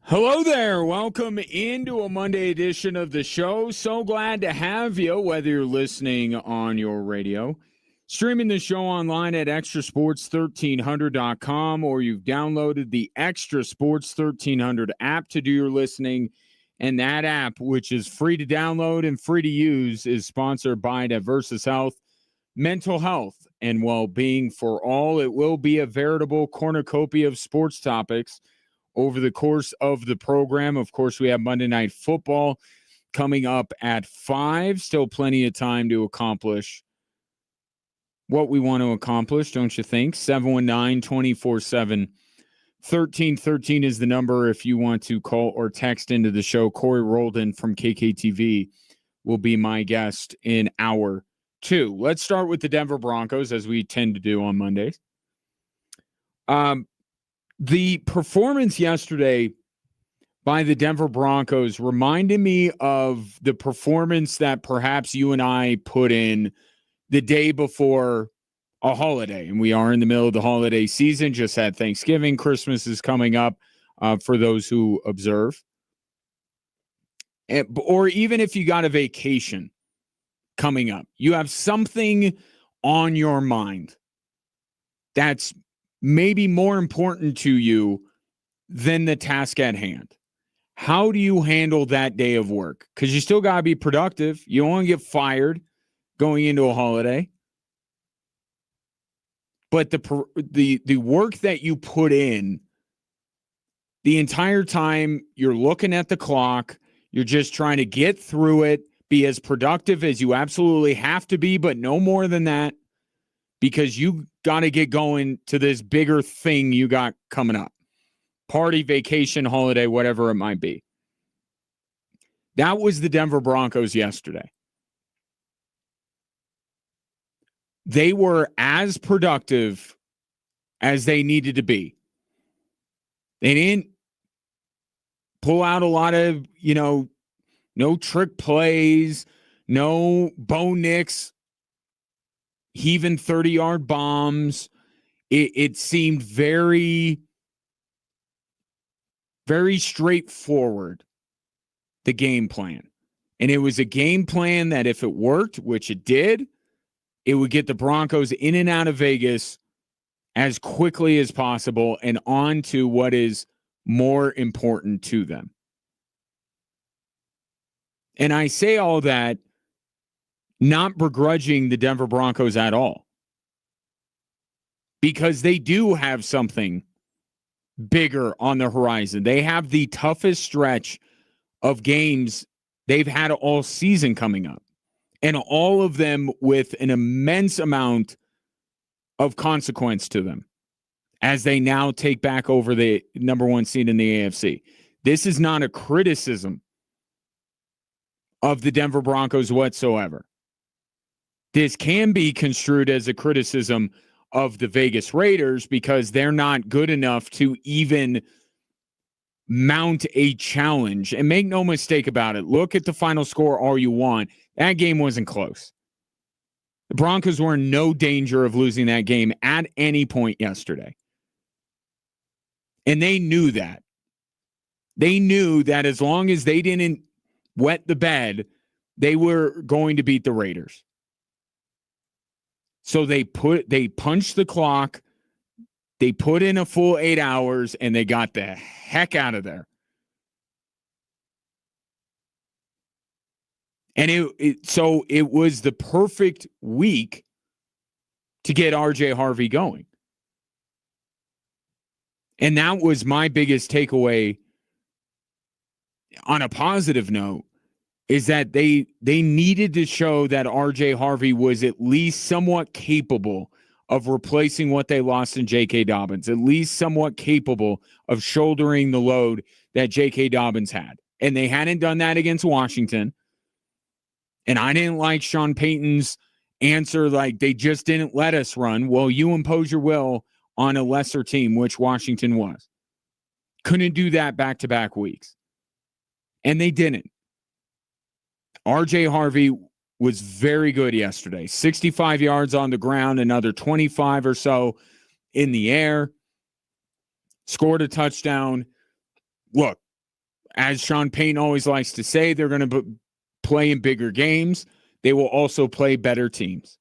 Hello there. Welcome into a Monday edition of the show. So glad to have you, whether you're listening on your radio, streaming the show online at extrasports1300.com, or you've downloaded the Extra Sports 1300 app to do your listening. And that app, which is free to download and free to use, is sponsored by Diversus Health, mental health and well-being for all. It will be a veritable cornucopia of sports topics over the course of the program. Of course, we have Monday Night Football coming up at 5. Still plenty of time to accomplish what we want to accomplish, don't you think? 719-247-1313 is the number if you want to call or text into the show. Corey Roldan from KKTV will be my guest in hour 2. Let's start with the Denver Broncos, as we tend to do on Mondays. The performance yesterday by the Denver Broncos reminded me of the performance that perhaps you and I put in the day before a holiday. And we are in the middle of the holiday season, just had Thanksgiving. Christmas is coming up for those who observe. Or even if you got a vacation coming up, you have something on your mind that's maybe more important to you than the task at hand. How do you handle that day of work? Because you still got to be productive. You don't want to get fired going into a holiday. But the work that you put in the entire time, you're looking at the clock, you're just trying to get through it, be as productive as you absolutely have to be, but no more than that, because you got to get going to this bigger thing you got coming up. Party, vacation, holiday, whatever it might be. That was the Denver Broncos yesterday. They were as productive as they needed to be. They didn't pull out a lot of, no trick plays, no Bo Nix heaving 30-yard bombs. It seemed very, very straightforward, the game plan. And it was a game plan that if it worked, which it did, it would get the Broncos in and out of Vegas as quickly as possible and on to what is more important to them. And I say all that not begrudging the Denver Broncos at all, because they do have something bigger on the horizon. They have the toughest stretch of games they've had all season coming up, and all of them with an immense amount of consequence to them as they now take back over the number 1 seed in the AFC. This is not a criticism of the Denver Broncos whatsoever. This can be construed as a criticism of the Vegas Raiders because they're not good enough to even mount a challenge. And make no mistake about it. Look at the final score all you want. That game wasn't close. The Broncos were in no danger of losing that game at any point yesterday. And they knew that. They knew that as long as they didn't wet the bed, they were going to beat the Raiders. So they punched the clock, they put in a full 8 hours, and they got the heck out of there. And it was the perfect week to get RJ Harvey going. And that was my biggest takeaway on a positive note, is that they needed to show that RJ Harvey was at least somewhat capable of replacing what they lost in J.K. Dobbins, at least somewhat capable of shouldering the load that J.K. Dobbins had. And they hadn't done that against Washington. And I didn't like Sean Payton's answer, like they just didn't let us run. Well, you impose your will on a lesser team, which Washington was. Couldn't do that back-to-back weeks. And they didn't. RJ Harvey was very good yesterday. 65 yards on the ground, another 25 or so in the air. Scored a touchdown. Look, as Sean Payton always likes to say, they're going to play in bigger games. They will also play better teams.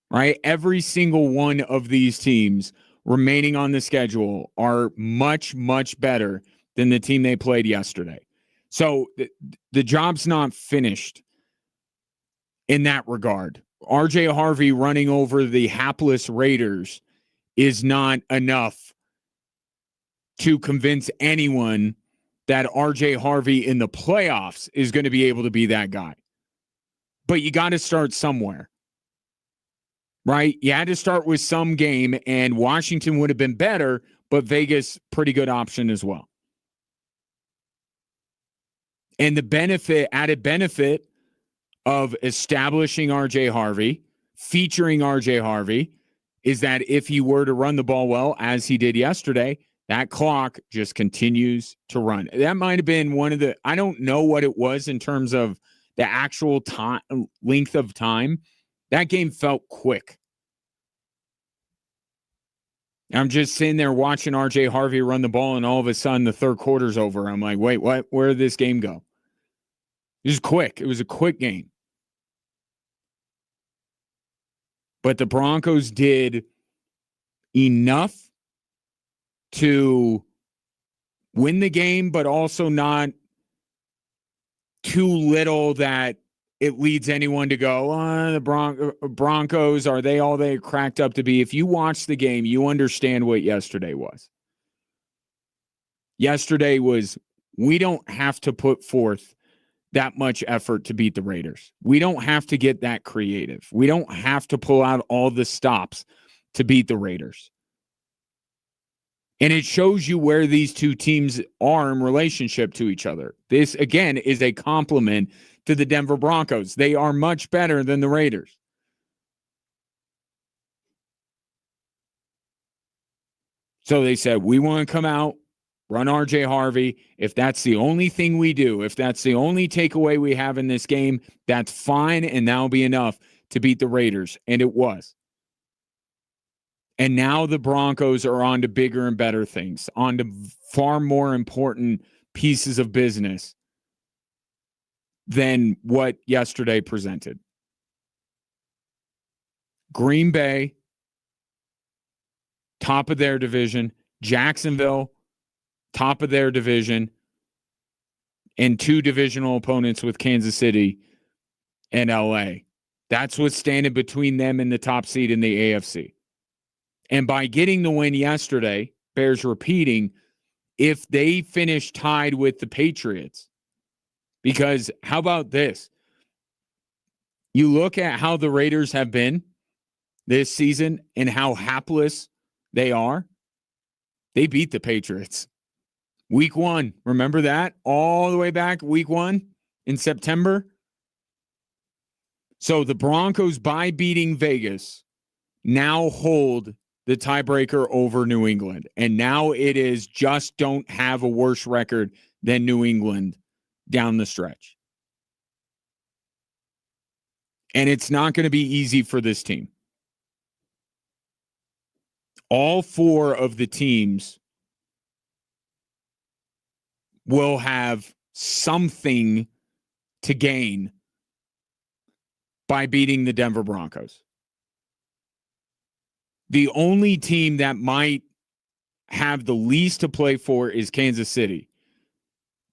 Right? Every single one of these teams remaining on the schedule are much, much better than the team they played yesterday. So the job's not finished in that regard. RJ Harvey running over the hapless Raiders is not enough to convince anyone that RJ Harvey in the playoffs is going to be able to be that guy. But you got to start somewhere, right? You had to start with some game, and Washington would have been better, but Vegas, pretty good option as well. And the added benefit of establishing RJ Harvey, featuring RJ Harvey, is that if he were to run the ball well, as he did yesterday, that clock just continues to run. That might have been one of the, I don't know what it was in terms of the actual time, length of time. That game felt quick. I'm just sitting there watching RJ Harvey run the ball, and all of a sudden the third quarter's over. I'm like, wait, what? Where did this game go? It was quick. It was a quick game. But the Broncos did enough to win the game, but also not too little that it leads anyone to go, the Broncos, are they all they cracked up to be? If you watch the game, you understand what yesterday was. Yesterday was, we don't have to put forth that much effort to beat the Raiders. We don't have to get that creative. We don't have to pull out all the stops to beat the Raiders. And it shows you where these two teams are in relationship to each other. This, again, is a compliment to the Denver Broncos. They are much better than the Raiders. So they said, we want to come out, run RJ Harvey. If that's the only thing we do, if that's the only takeaway we have in this game, that's fine, and that'll be enough to beat the Raiders. And it was. And now the Broncos are on to bigger and better things, on to far more important pieces of business than what yesterday presented. Green Bay, top of their division. Jacksonville, top of their division. And two divisional opponents with Kansas City and LA. That's what's standing between them and the top seed in the AFC. And by getting the win yesterday, bears repeating, if they finish tied with the Patriots, because how about this? You look at how the Raiders have been this season and how hapless they are. They beat the Patriots. Week 1, remember that? All the way back week 1 in September. So the Broncos, by beating Vegas, now hold the tiebreaker over New England. And now it is just don't have a worse record than New England down the stretch. And it's not going to be easy for this team. All 4 of the teams will have something to gain by beating the Denver Broncos. The only team that might have the least to play for is Kansas City.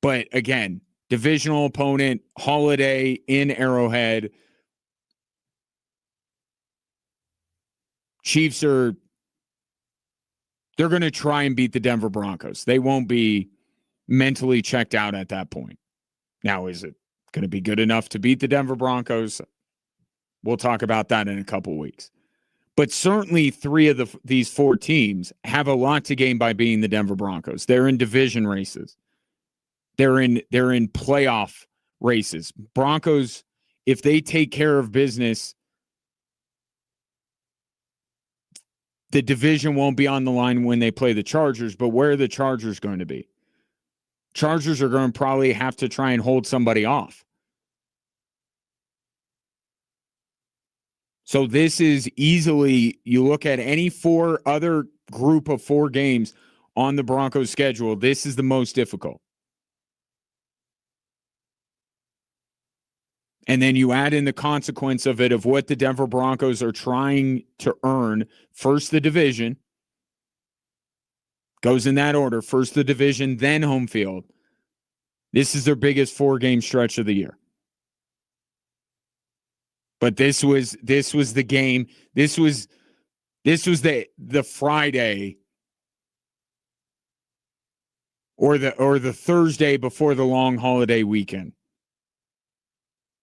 But again, divisional opponent, Holiday in Arrowhead. Chiefs they're going to try and beat the Denver Broncos. They won't be mentally checked out at that point. Now, is it going to be good enough to beat the Denver Broncos? We'll talk about that in a couple weeks. But certainly 3 of these 4 teams have a lot to gain by being the Denver Broncos. They're in division races. They're in playoff races. Broncos, if they take care of business, the division won't be on the line when they play the Chargers, but where are the Chargers going to be? Chargers are going to probably have to try and hold somebody off. So this is easily, you look at any 4 other group of 4 games on the Broncos schedule, this is the most difficult. And then you add in the consequence of it, of what the Denver Broncos are trying to earn. First, the division. Goes in that order. First, the division, then home field. This is their biggest 4-game stretch of the year. But this was the game. This was the Friday or the Thursday before the long holiday weekend.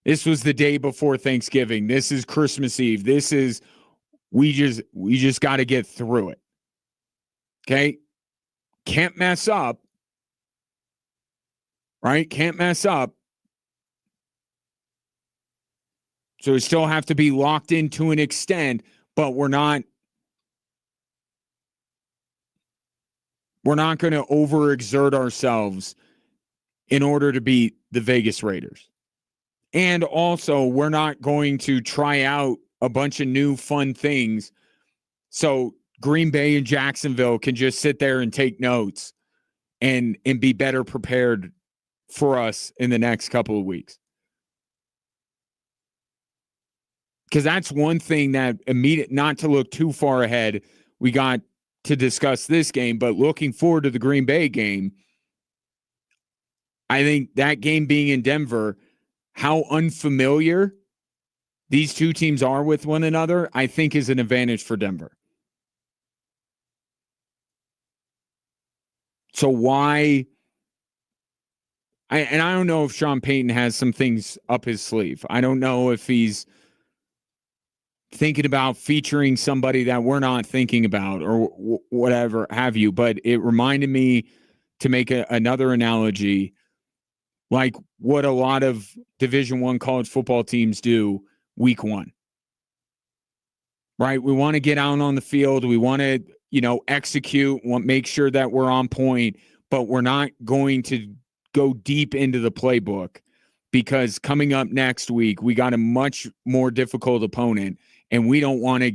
This was the day before Thanksgiving. This is Christmas Eve. This is we just got to get through it. Okay? Can't mess up. Right? Can't mess up. So we still have to be locked in to an extent, but we're not going to overexert ourselves in order to beat the Vegas Raiders. And also, we're not going to try out a bunch of new fun things so Green Bay and Jacksonville can just sit there and take notes and be better prepared for us in the next couple of weeks. Because that's one thing that not to look too far ahead, we got to discuss this game, but looking forward to the Green Bay game, I think that game being in Denver, how unfamiliar these two teams are with one another, I think is an advantage for Denver. So why? I don't know if Sean Payton has some things up his sleeve. I don't know if he's thinking about featuring somebody that we're not thinking about or whatever have you. But it reminded me, to make another analogy, like what a lot of Division I college football teams do week one. Right? We want to get out on the field. We want to, execute, make sure that we're on point, but we're not going to go deep into the playbook because coming up next week, we got a much more difficult opponent, and we don't want to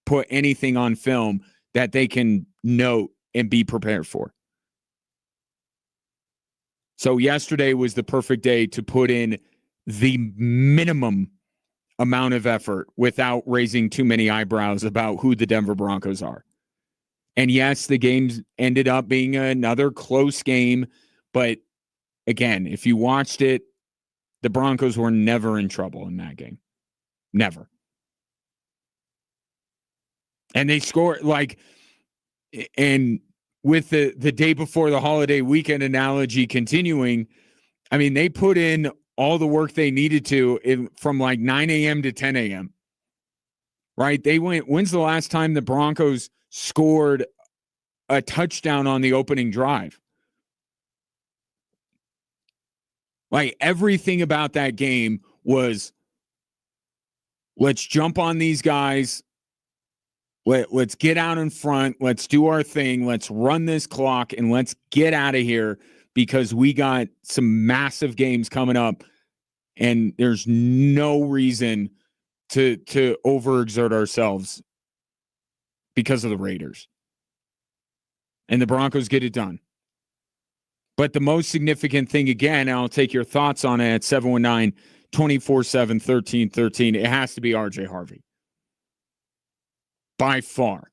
put anything on film that they can note and be prepared for. So yesterday was the perfect day to put in the minimum amount of effort without raising too many eyebrows about who the Denver Broncos are. And yes, the game ended up being another close game. But again, if you watched it, the Broncos were never in trouble in that game. Never. And they scored and with the day before the holiday weekend analogy continuing, I mean, they put in all the work they needed to from 9 a.m. to 10 a.m. Right? When's the last time the Broncos scored a touchdown on the opening drive? Everything about that game was, let's jump on these guys. Let's get out in front. Let's do our thing. Let's run this clock and let's get out of here because we got some massive games coming up and there's no reason to overexert ourselves because of the Raiders. And the Broncos get it done. But the most significant thing, again, and I'll take your thoughts on it at 719-247-1313, it has to be RJ Harvey. By far.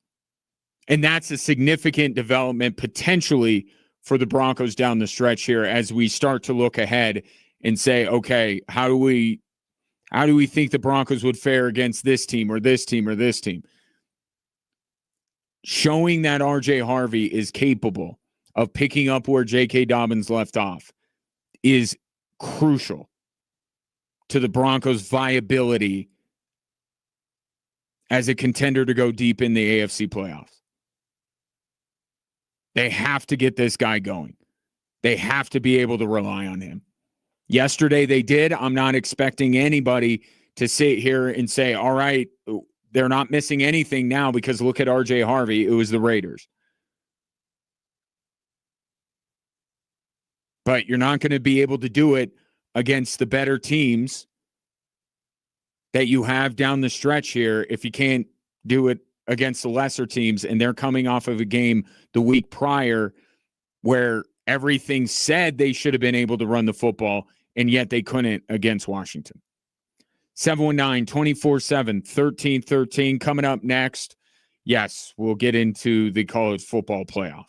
And that's a significant development potentially for the Broncos down the stretch here as we start to look ahead and say, okay, how do we think the Broncos would fare against this team or this team or this team? Showing that RJ Harvey is capable of picking up where J.K. Dobbins left off is crucial to the Broncos' viability as a contender to go deep in the AFC playoffs. They have to get this guy going. They have to be able to rely on him. Yesterday they did. I'm not expecting anybody to sit here and say, all right, they're not missing anything now because look at RJ Harvey. It was the Raiders. But you're not going to be able to do it against the better teams that you have down the stretch here if you can't do it against the lesser teams, and they're coming off of a game the week prior where everything said they should have been able to run the football, and yet they couldn't against Washington. 719-24-7-1313. Coming up next, yes, we'll get into the college football playoff.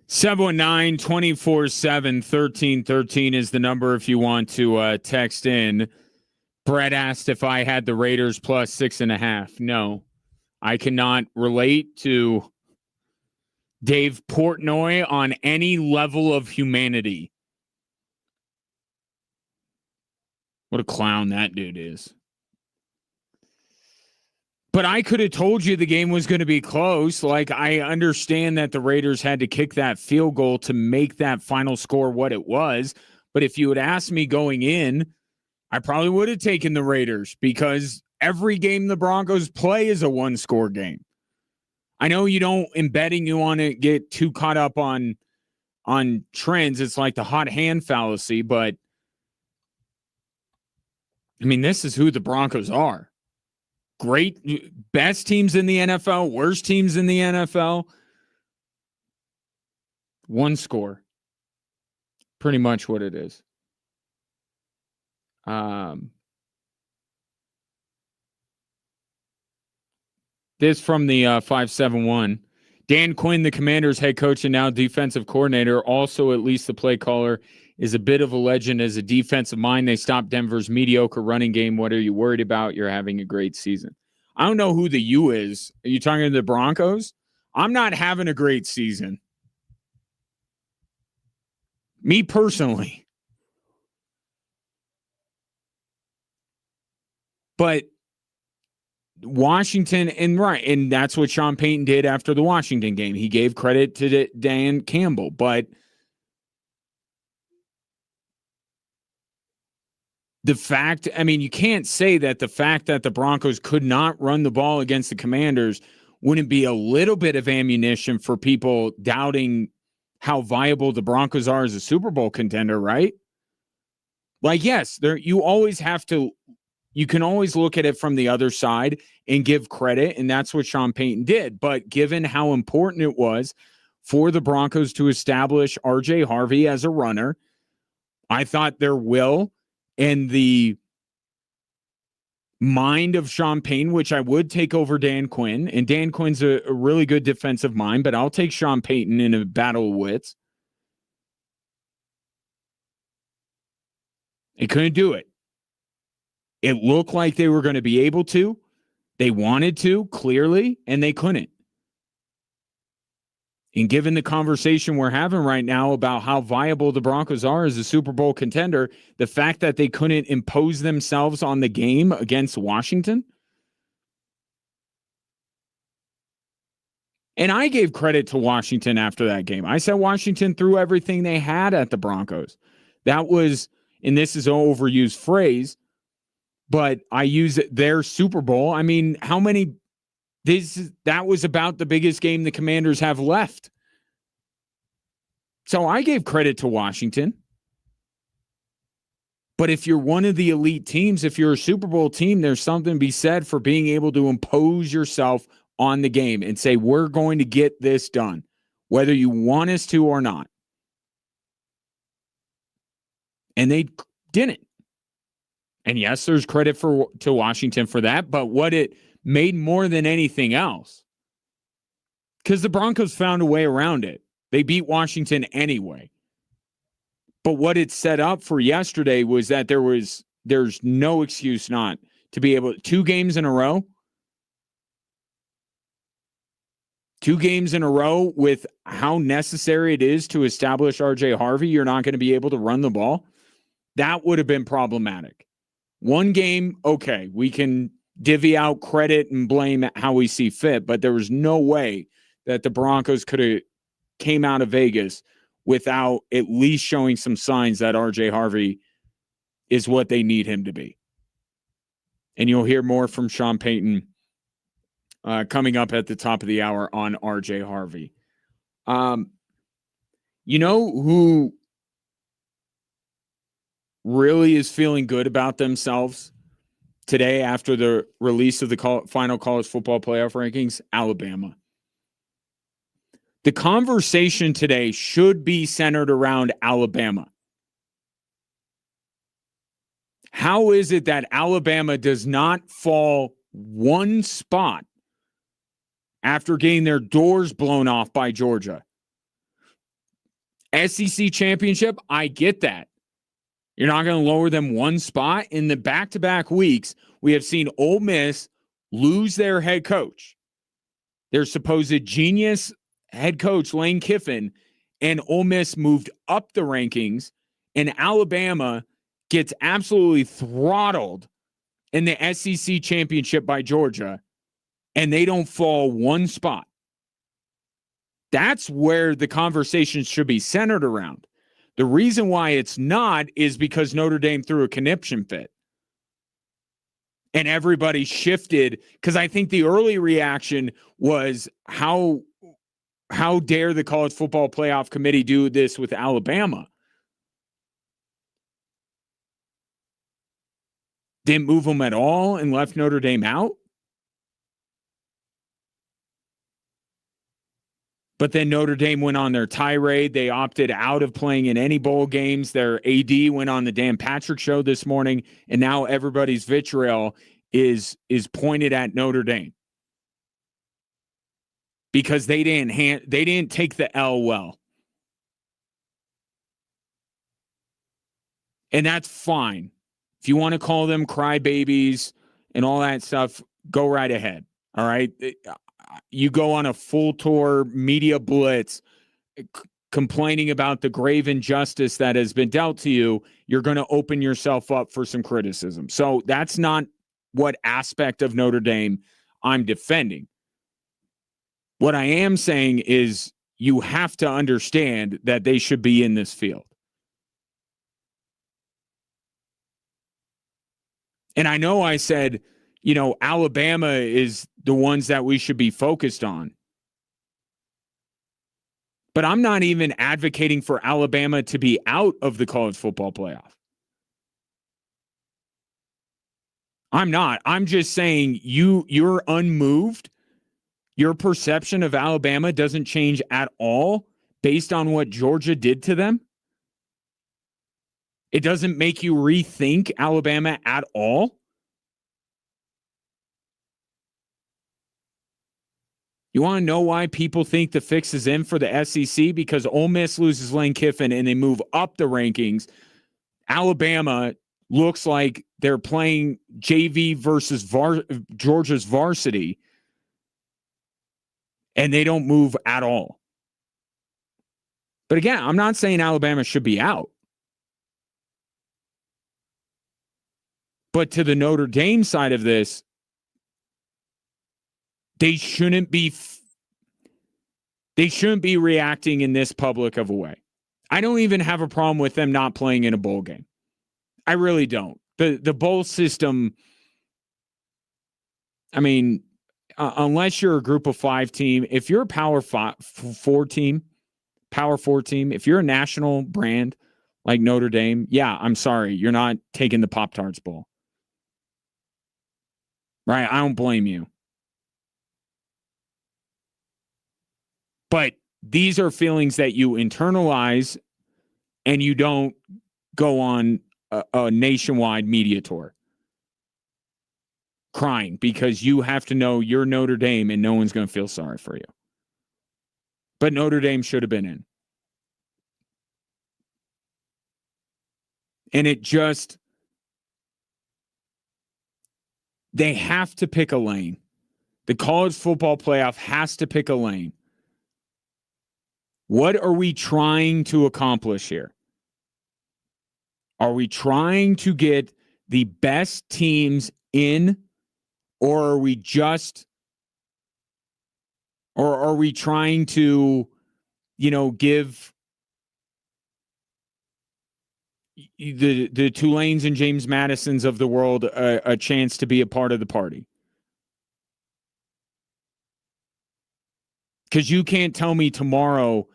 719-247-1313 is the number if you want to text in. Brett asked if I had the Raiders plus 6.5. No, I cannot relate to Dave Portnoy on any level of humanity. What a clown that dude is. But I could have told you the game was going to be close. Like, I understand that the Raiders had to kick that field goal to make that final score what it was. But if you had asked me going in, I probably would have taken the Raiders because every game the Broncos play is a one-score game. I know you don't, in betting, you want to get too caught up on trends. It's like the hot hand fallacy, but I mean, this is who the Broncos are. Great, best teams in the NFL, worst teams in the NFL. One score. Pretty much what it is. This from the 571. Dan Quinn, the Commanders head coach and now defensive coordinator, also at least the play caller, is a bit of a legend as a defensive mind. They stopped Denver's mediocre running game. What are you worried about? You're having a great season. I don't know who the you is. Are you talking to the Broncos? I'm not having a great season. Me personally. But Washington, and that's what Sean Payton did after the Washington game. He gave credit to Dan Campbell, but the fact, I mean, you can't say that the fact that the Broncos could not run the ball against the Commanders wouldn't be a little bit of ammunition for people doubting how viable the Broncos are as a Super Bowl contender, right? Like, yes, you always have to, you can always look at it from the other side and give credit, and that's what Sean Payton did. But given how important it was for the Broncos to establish R.J. Harvey as a runner, I thought their will and the mind of Sean Payton, which I would take over Dan Quinn, and Dan Quinn's a really good defensive mind, but I'll take Sean Payton in a battle of wits. They couldn't do it. It looked like they were going to be able to. They wanted to, clearly, and they couldn't. And given the conversation we're having right now about how viable the Broncos are as a Super Bowl contender, the fact that they couldn't impose themselves on the game against Washington. And I gave credit to Washington after that game. I said Washington threw everything they had at the Broncos. That was, and this is an overused phrase, but I use their Super Bowl. I mean, how many... that was about the biggest game the Commanders have left. So I gave credit to Washington. But if you're one of the elite teams, if you're a Super Bowl team, there's something to be said for being able to impose yourself on the game and say, we're going to get this done, whether you want us to or not. And they didn't. And yes, there's credit to Washington for that, but what it made more than anything else, because the Broncos found a way around it. They beat Washington anyway. But what it set up for yesterday was that there's no excuse not to be able, 2 games in a row with how necessary it is to establish R.J. Harvey, you're not going to be able to run the ball. That would have been problematic. 1 game, okay, we can divvy out credit and blame how we see fit, but there was no way that the Broncos could have came out of Vegas without at least showing some signs that R.J. Harvey is what they need him to be. And you'll hear more from Sean Payton coming up at the top of the hour on R.J. Harvey. You know who really is feeling good about themselves today after the release of the final college football playoff rankings? Alabama. The conversation today should be centered around Alabama. How is it that Alabama does not fall 1 spot after getting their doors blown off by Georgia? SEC championship, I get that. You're not going to lower them one spot. In the back-to-back weeks, we have seen Ole Miss lose their head coach, their supposed genius head coach, Lane Kiffin, and Ole Miss moved up the rankings, and Alabama gets absolutely throttled in the SEC championship by Georgia, and they don't fall one spot. That's where the conversation should be centered around. The reason why it's not is because Notre Dame threw a conniption fit. And everybody shifted, because I think the early reaction was how dare the College Football Playoff Committee do this with Alabama? Didn't move them at all and left Notre Dame out? But then Notre Dame went on their tirade. They opted out of playing in any bowl games. Their AD went on the Dan Patrick Show this morning, and now everybody's vitriol is pointed at Notre Dame because they didn't take the L well. And that's fine. If you want to call them crybabies and all that stuff, go right ahead. All right. You go on a full tour media blitz complaining about the grave injustice that has been dealt to you, you're going to open yourself up for some criticism. So that's not what aspect of Notre Dame I'm defending. What I am saying is you have to understand that they should be in this field. And I know I said, Alabama is the ones that we should be focused on. But I'm not even advocating for Alabama to be out of the college football playoff. I'm not. I'm just saying you're unmoved. Your perception of Alabama doesn't change at all based on what Georgia did to them. It doesn't make you rethink Alabama at all. You want to know why people think the fix is in for the SEC? Because Ole Miss loses Lane Kiffin and they move up the rankings. Alabama looks like they're playing JV versus Georgia's varsity, and they don't move at all. But again, I'm not saying Alabama should be out. But to the Notre Dame side of this, they shouldn't be reacting in this public of a way. I don't even have a problem with them not playing in a bowl game. I really don't. The bowl system, I mean, unless you're a group of 5 team, if you're a Power 4 team, if you're a national brand like Notre Dame, yeah, I'm sorry, you're not taking the Pop-Tarts Bowl. Right? I don't blame you. But these are feelings that you internalize and you don't go on a nationwide media tour crying because you have to know you're Notre Dame and no one's going to feel sorry for you. But Notre Dame should have been in. And they have to pick a lane. The college football playoff has to pick a lane. What are we trying to accomplish here? Are we trying to get the best teams in, or are we trying to, give the Tulanes and James Madisons of the world a chance to be a part of the party? Because you can't tell me tomorrow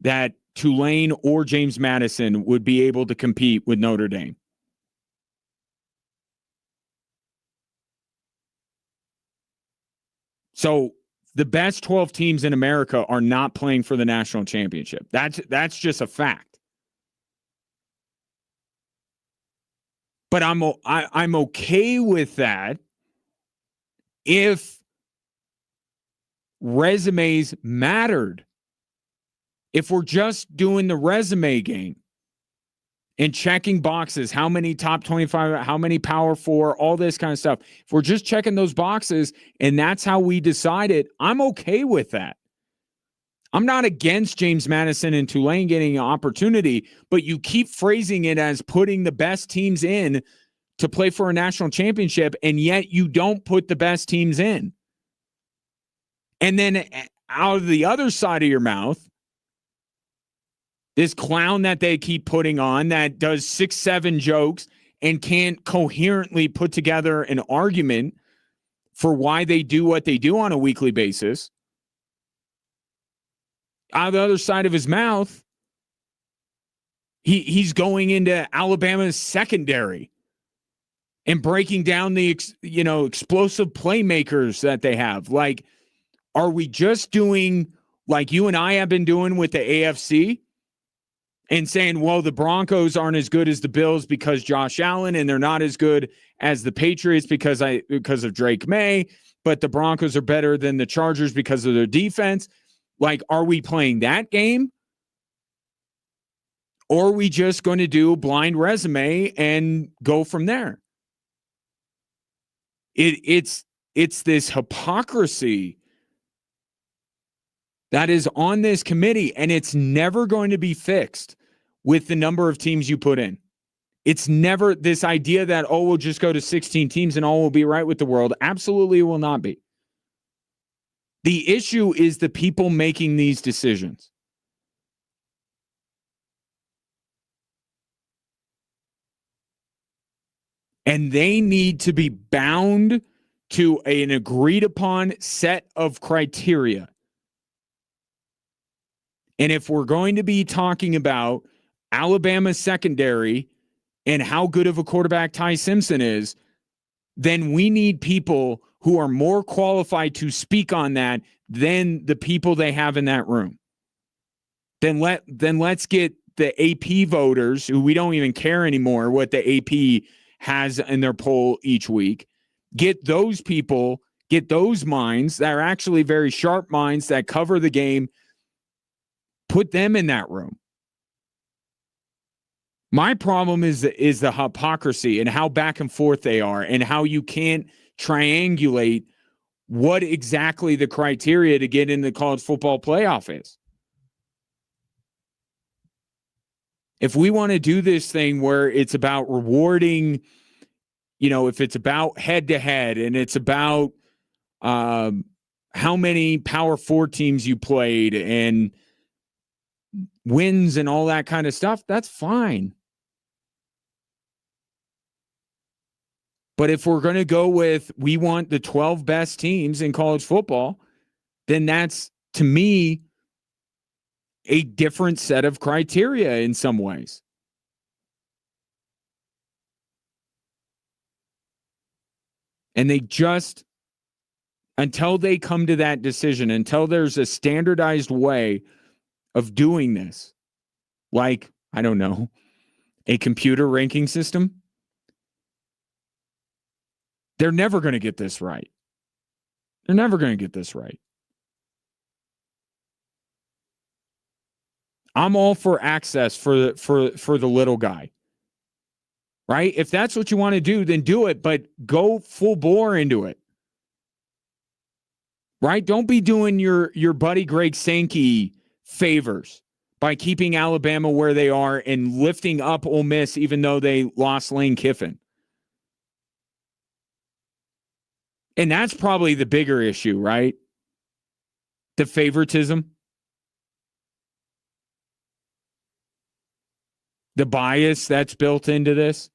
that Tulane or James Madison would be able to compete with Notre Dame. So the best 12 teams in America are not playing for the national championship. That's just a fact. But I'm okay with that if resumes mattered. If we're just doing the resume game and checking boxes, how many top 25, how many power four, all this kind of stuff. If we're just checking those boxes and that's how we decide it, I'm okay with that. I'm not against James Madison and Tulane getting an opportunity, but you keep phrasing it as putting the best teams in to play for a national championship, and yet you don't put the best teams in. And then out of the other side of your mouth, this clown that they keep putting on that does 6-7 jokes and can't coherently put together an argument for why they do what they do on a weekly basis. Out of the other side of his mouth, he's going into Alabama's secondary and breaking down the explosive playmakers that they have. Like, are we just doing like you and I have been doing with the AFC and saying, well, the Broncos aren't as good as the Bills because Josh Allen, and they're not as good as the Patriots because of Drake May, but the Broncos are better than the Chargers because of their defense? Like, are we playing that game? Or are we just going to do blind resume and go from there? It's this hypocrisy that is on this committee, and it's never going to be fixed with the number of teams you put in. It's never this idea that, oh, we'll just go to 16 teams and all will be right with the world. Absolutely, it will not be. The issue is the people making these decisions. And they need to be bound to an agreed upon set of criteria. And if we're going to be talking about Alabama's secondary and how good of a quarterback Ty Simpson is, then we need people who are more qualified to speak on that than the people they have in that room. Then let's get the AP voters, who we don't even care anymore what the AP has in their poll each week. Get those people, get those minds that are actually very sharp minds that cover the game, put them in that room. My problem is the hypocrisy and how back and forth they are and how you can't triangulate what exactly the criteria to get in the college football playoff is. If we want to do this thing where it's about rewarding, if it's about head-to-head and it's about how many Power 4 teams you played and wins and all that kind of stuff, that's fine. But if we're going to go with we want the 12 best teams in college football, then that's, to me, a different set of criteria in some ways. And they just, until they come to that decision, until there's a standardized way of doing this, like, I don't know, a computer ranking system, they're never going to get this right. They're never going to get this right. I'm all for access for the little guy. Right? If that's what you want to do, then do it, but go full bore into it. Right? Don't be doing your buddy Greg Sankey favors by keeping Alabama where they are and lifting up Ole Miss even though they lost Lane Kiffin. And that's probably the bigger issue, right? The favoritism. The bias that's built into this.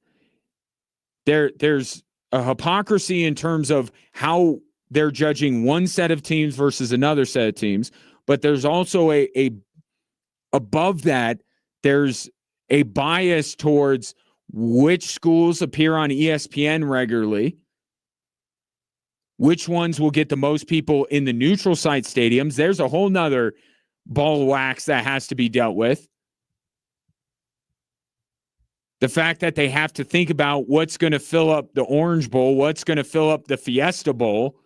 There's a hypocrisy in terms of how they're judging one set of teams versus another set of teams, but there's also a above that, there's a bias towards which schools appear on ESPN regularly, which ones will get the most people in the neutral site stadiums. There's a whole nother ball of wax that has to be dealt with. The fact that they have to think about what's going to fill up the Orange Bowl, what's going to fill up the Fiesta Bowl.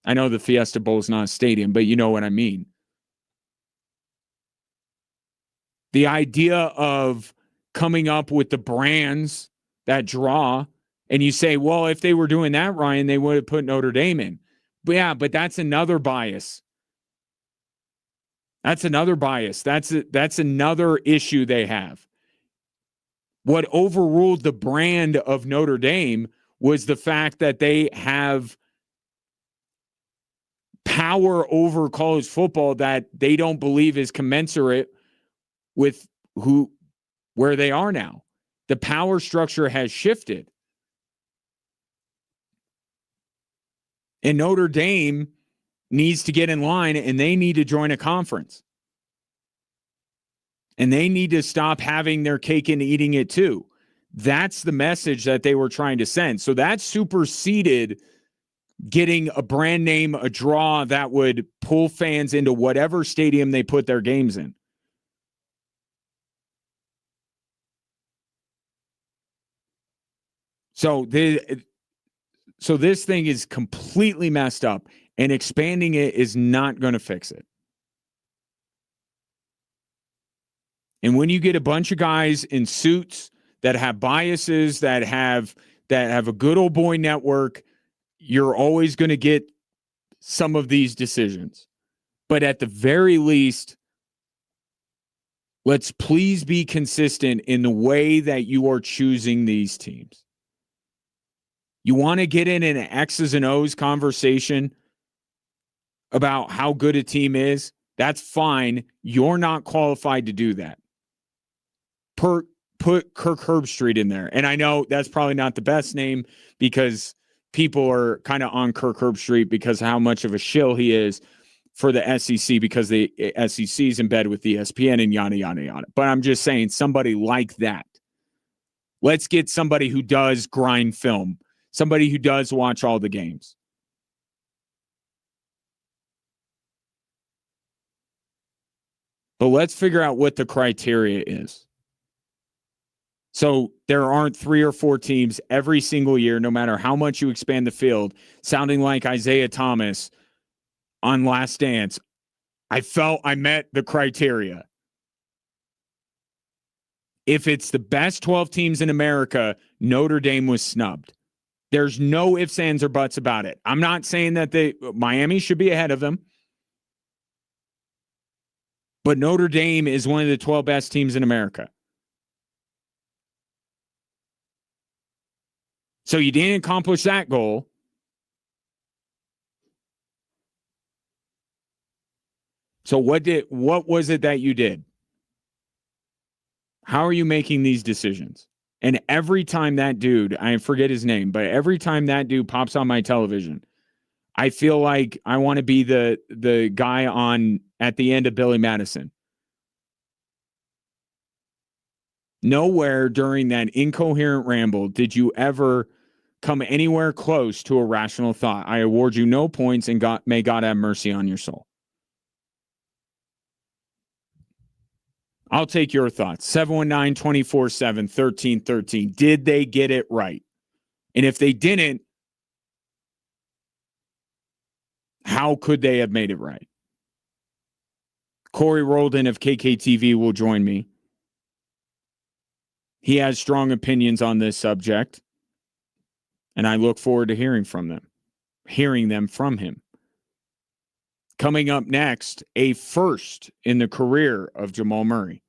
I know the Fiesta Bowl is not a stadium, but you know what I mean. The idea of coming up with the brands that draw, and you say, well, if they were doing that, Ryan, they would have put Notre Dame in. But yeah, but that's another bias. That's another bias. That's another issue they have. What overruled the brand of Notre Dame was the fact that they have power over college football that they don't believe is commensurate with where they are now. The power structure has shifted. And Notre Dame needs to get in line, and they need to join a conference. And they need to stop having their cake and eating it too. That's the message that they were trying to send. So that superseded getting a brand name, a draw that would pull fans into whatever stadium they put their games in. So this thing is completely messed up, and expanding it is not going to fix it. And when you get a bunch of guys in suits that have biases, that have a good old boy network, you're always going to get some of these decisions. But at the very least, let's please be consistent in the way that you are choosing these teams. You want to get in an X's and O's conversation about how good a team is? That's fine. You're not qualified to do that. Put Kirk Herbstreit in there. And I know that's probably not the best name because people are kind of on Kirk Herbstreit because of how much of a shill he is for the SEC because the SEC is in bed with the ESPN and yada, yada, yada. But I'm just saying somebody like that. Let's get somebody who does grind film, somebody who does watch all the games. But let's figure out what the criteria is. So there aren't 3 or 4 teams every single year, no matter how much you expand the field, sounding like Isaiah Thomas on Last Dance. I felt I met the criteria. If it's the best 12 teams in America, Notre Dame was snubbed. There's no ifs, ands, or buts about it. I'm not saying that Miami should be ahead of them. But Notre Dame is one of the 12 best teams in America. So you didn't accomplish that goal. So what was it that you did? How are you making these decisions? And every time that dude, I forget his name, but every time that dude pops on my television, I feel like I want to be the guy on at the end of Billy Madison. Nowhere during that incoherent ramble did you ever come anywhere close to a rational thought. I award you no points, and may God have mercy on your soul. I'll take your thoughts. 719-247-1313. Did they get it right? And if they didn't, how could they have made it right? Corey Roldan of KKTV will join me. He has strong opinions on this subject, and I look forward to hearing them from him. Coming up next, a first in the career of Jamal Murray.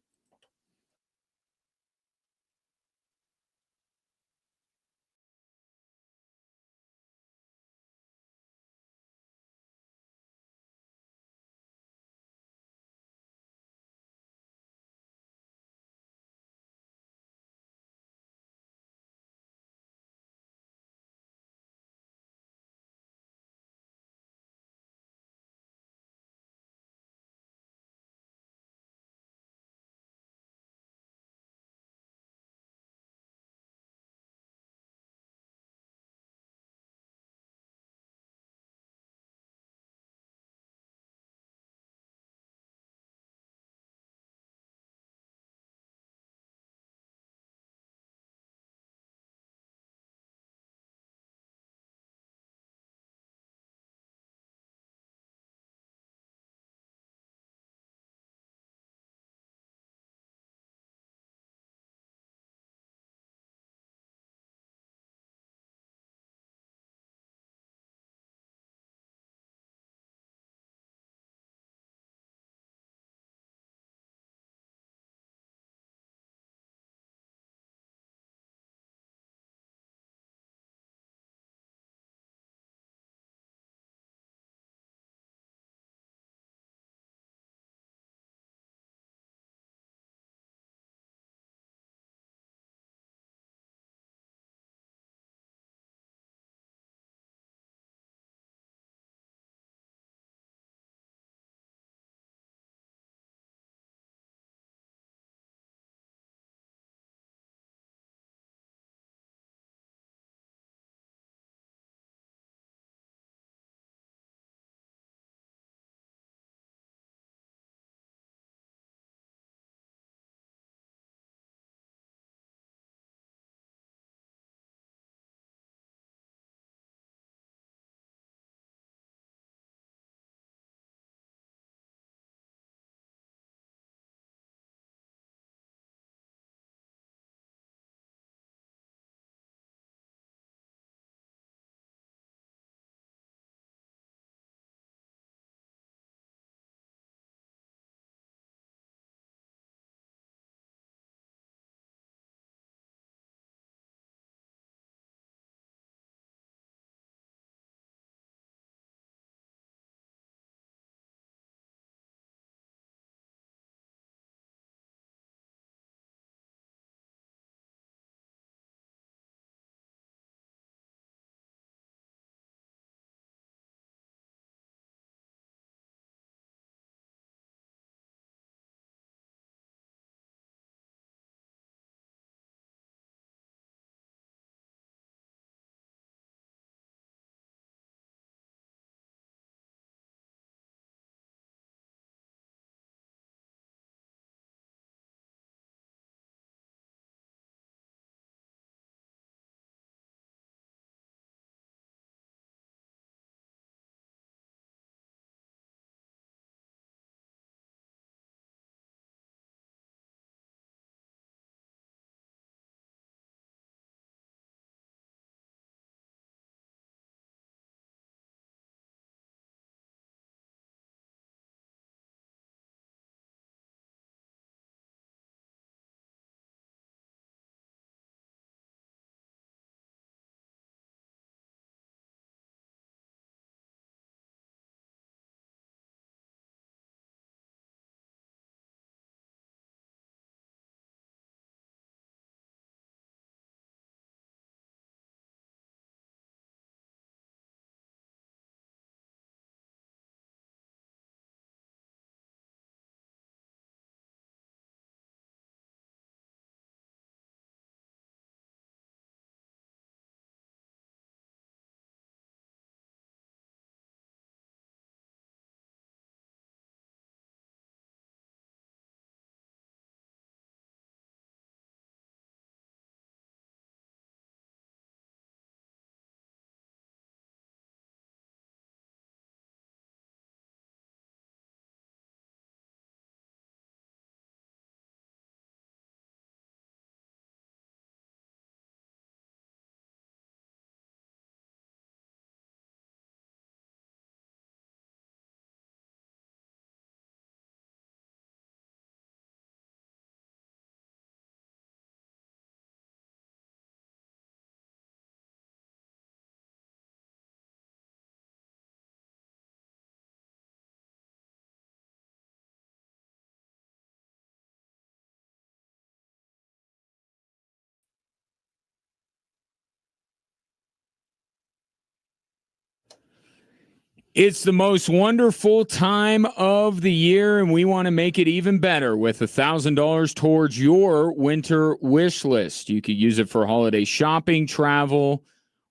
It's the most wonderful time of the year, and we want to make it even better with $1,000 towards your winter wish list. You could use it for holiday shopping, travel,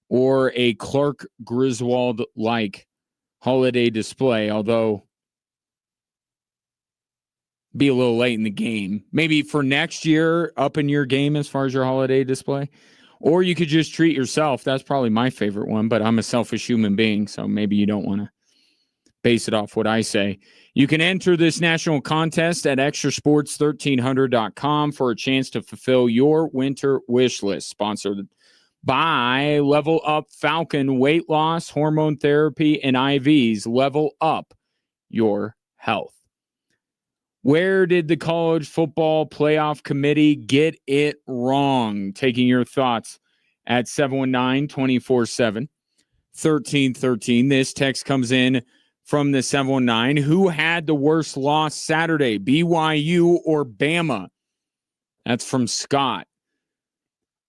or a Clark Griswold-like holiday display, although be a little late in the game. Maybe for next year, up in your game as far as your holiday display. Or you could just treat yourself. That's probably my favorite one, but I'm a selfish human being, so maybe you don't want to base it off what I say. You can enter this national contest at extrasports1300.com for a chance to fulfill your winter wish list. Sponsored by Level Up Falcon Weight Loss, Hormone Therapy, and IVs. Level up your health. Where did the college football playoff committee get it wrong? Taking your thoughts at 719-247-1313. This text comes in from the 719. Who had the worst loss Saturday, BYU or Bama? That's from Scott.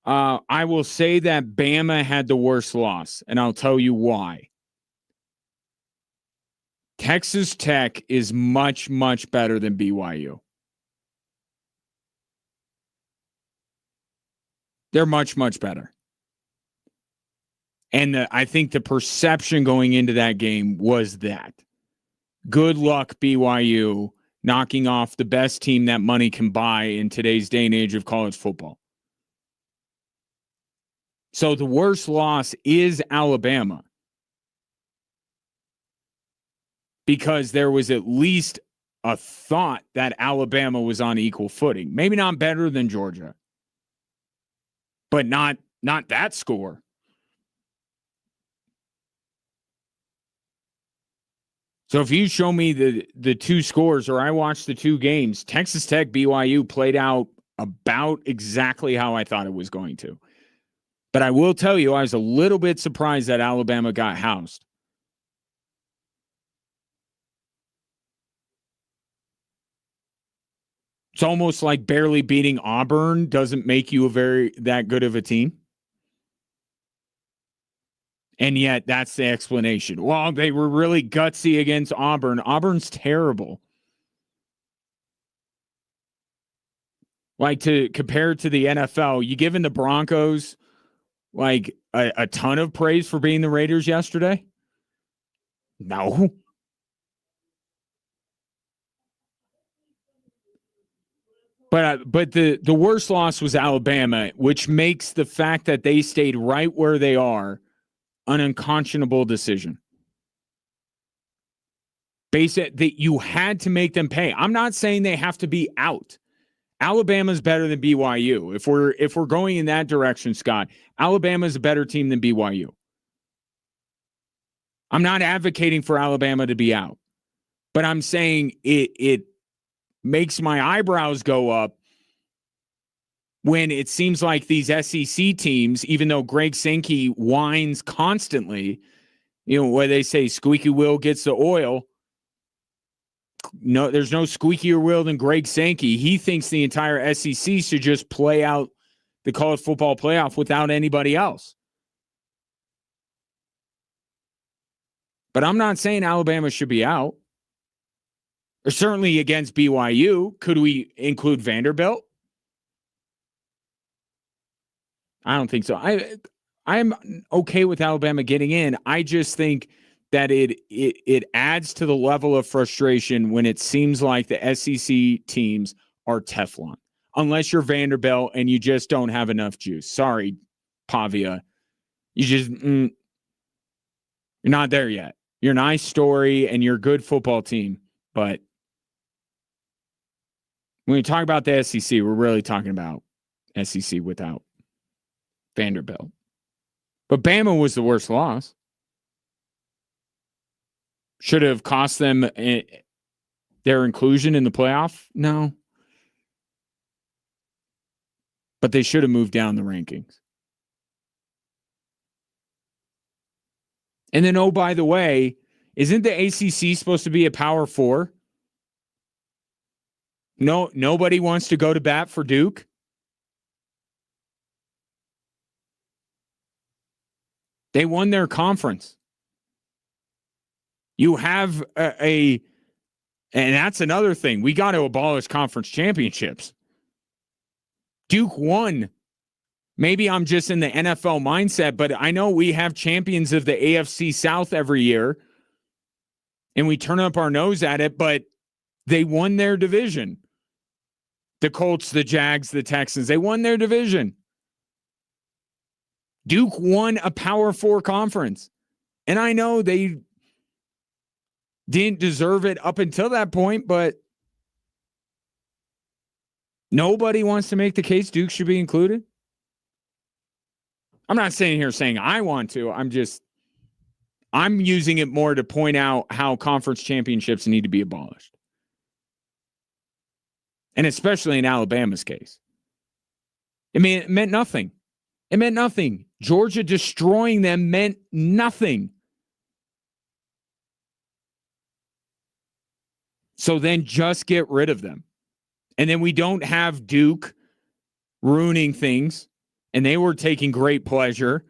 I will say that Bama had the worst loss, and I'll tell you why. Texas Tech is much, much better than BYU. They're much, much better. And I think the perception going into that game was that. Good luck, BYU, knocking off the best team that money can buy in today's day and age of college football. So the worst loss is Alabama. Because there was at least a thought that Alabama was on equal footing. Maybe not better than Georgia, but not that score. So if you show me the two scores, or I watched the two games, Texas Tech, BYU played out about exactly how I thought it was going to. But I will tell you, I was a little bit surprised that Alabama got housed. It's almost like barely beating Auburn doesn't make you that good of a team. And yet that's the explanation. Well, they were really gutsy against Auburn. Auburn's terrible. Like, to compare it to the NFL, you giving the Broncos like a ton of praise for being the Raiders yesterday? No. But the worst loss was Alabama, which makes the fact that they stayed right where they are an unconscionable decision. Basic that you had to make them pay. I'm not saying they have to be out. Alabama's better than BYU. If we're going in that direction, Scott, Alabama's a better team than BYU. I'm not advocating for Alabama to be out, but I'm saying it makes my eyebrows go up when it seems like these SEC teams, even though Greg Sankey whines constantly, where they say squeaky wheel gets the oil. No, there's no squeakier wheel than Greg Sankey. He thinks the entire SEC should just play out the college football playoff without anybody else. But I'm not saying Alabama should be out. Or certainly against BYU. Could we include Vanderbilt? I don't think so. I'm okay with Alabama getting in. I just think that it adds to the level of frustration when it seems like the SEC teams are Teflon. Unless you're Vanderbilt and you just don't have enough juice. Sorry, Pavia. You just you're not there yet. You're a nice story and you're a good football team, but when we talk about the SEC, we're really talking about SEC without Vanderbilt. But Bama was the worst loss. Should have cost them their inclusion in the playoff? No. But they should have moved down the rankings. And then, oh, by the way, isn't the ACC supposed to be a Power Four? No, nobody wants to go to bat for Duke. They won their conference. You have and that's another thing. We got to abolish conference championships. Duke won. Maybe I'm just in the NFL mindset, but I know we have champions of the AFC South every year, and we turn up our nose at it, but they won their division. The Colts, the Jags, the Texans, they won their division. Duke won a Power 4 conference. And I know they didn't deserve it up until that point, but nobody wants to make the case Duke should be included. I'm not sitting here saying I want to. I'm using it more to point out how conference championships need to be abolished. And especially in Alabama's case. I mean, it meant nothing. It meant nothing. Georgia destroying them meant nothing. So then just get rid of them. And then we don't have Duke ruining things. And they were taking great pleasure.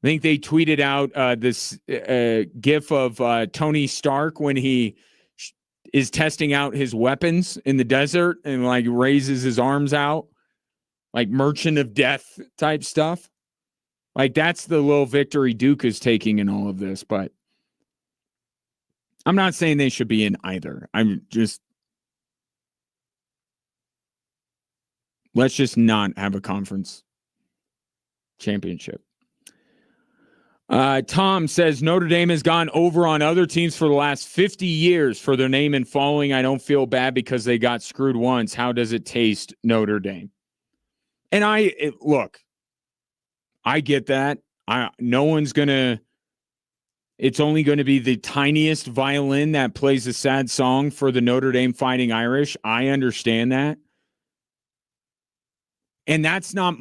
I think they tweeted out this gif of Tony Stark when he is testing out his weapons in the desert and like raises his arms out, like Merchant of Death type stuff. Like that's the little victory Duke is taking in all of this. But I'm not saying they should be in either. Let's just not have a conference championship. Tom says Notre Dame has gone over on other teams for the last 50 years for their name and following. I don't feel bad because they got screwed once. How does it taste, Notre Dame? And look, I get that. It's only going to be the tiniest violin that plays a sad song for the Notre Dame Fighting Irish. I understand that. And that's not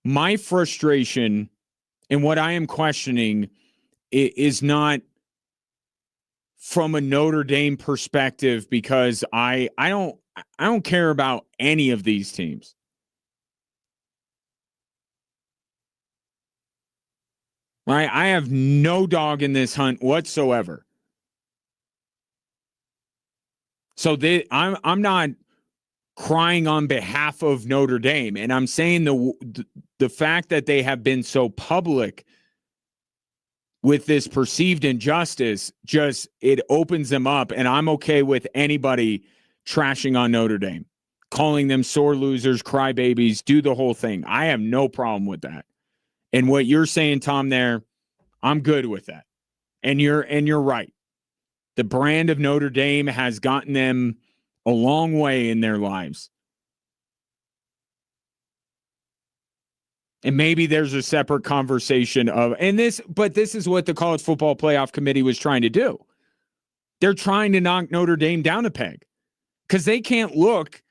my frustration. And what I am questioning is not from a Notre Dame perspective, because I don't care about any of these teams. Right? I have no dog in this hunt whatsoever. So I'm not crying on behalf of Notre Dame, and I'm saying the fact that they have been so public with this perceived injustice, just it opens them up, and I'm okay with anybody trashing on Notre Dame, calling them sore losers, crybabies, do the whole thing. I have no problem with that. And what you're saying, Tom, there, I'm good with that. And you're right. The brand of Notre Dame has gotten them a long way in their lives. And maybe there's a separate conversation but this is what the College Football Playoff Committee was trying to do. They're trying to knock Notre Dame down a peg because they can't look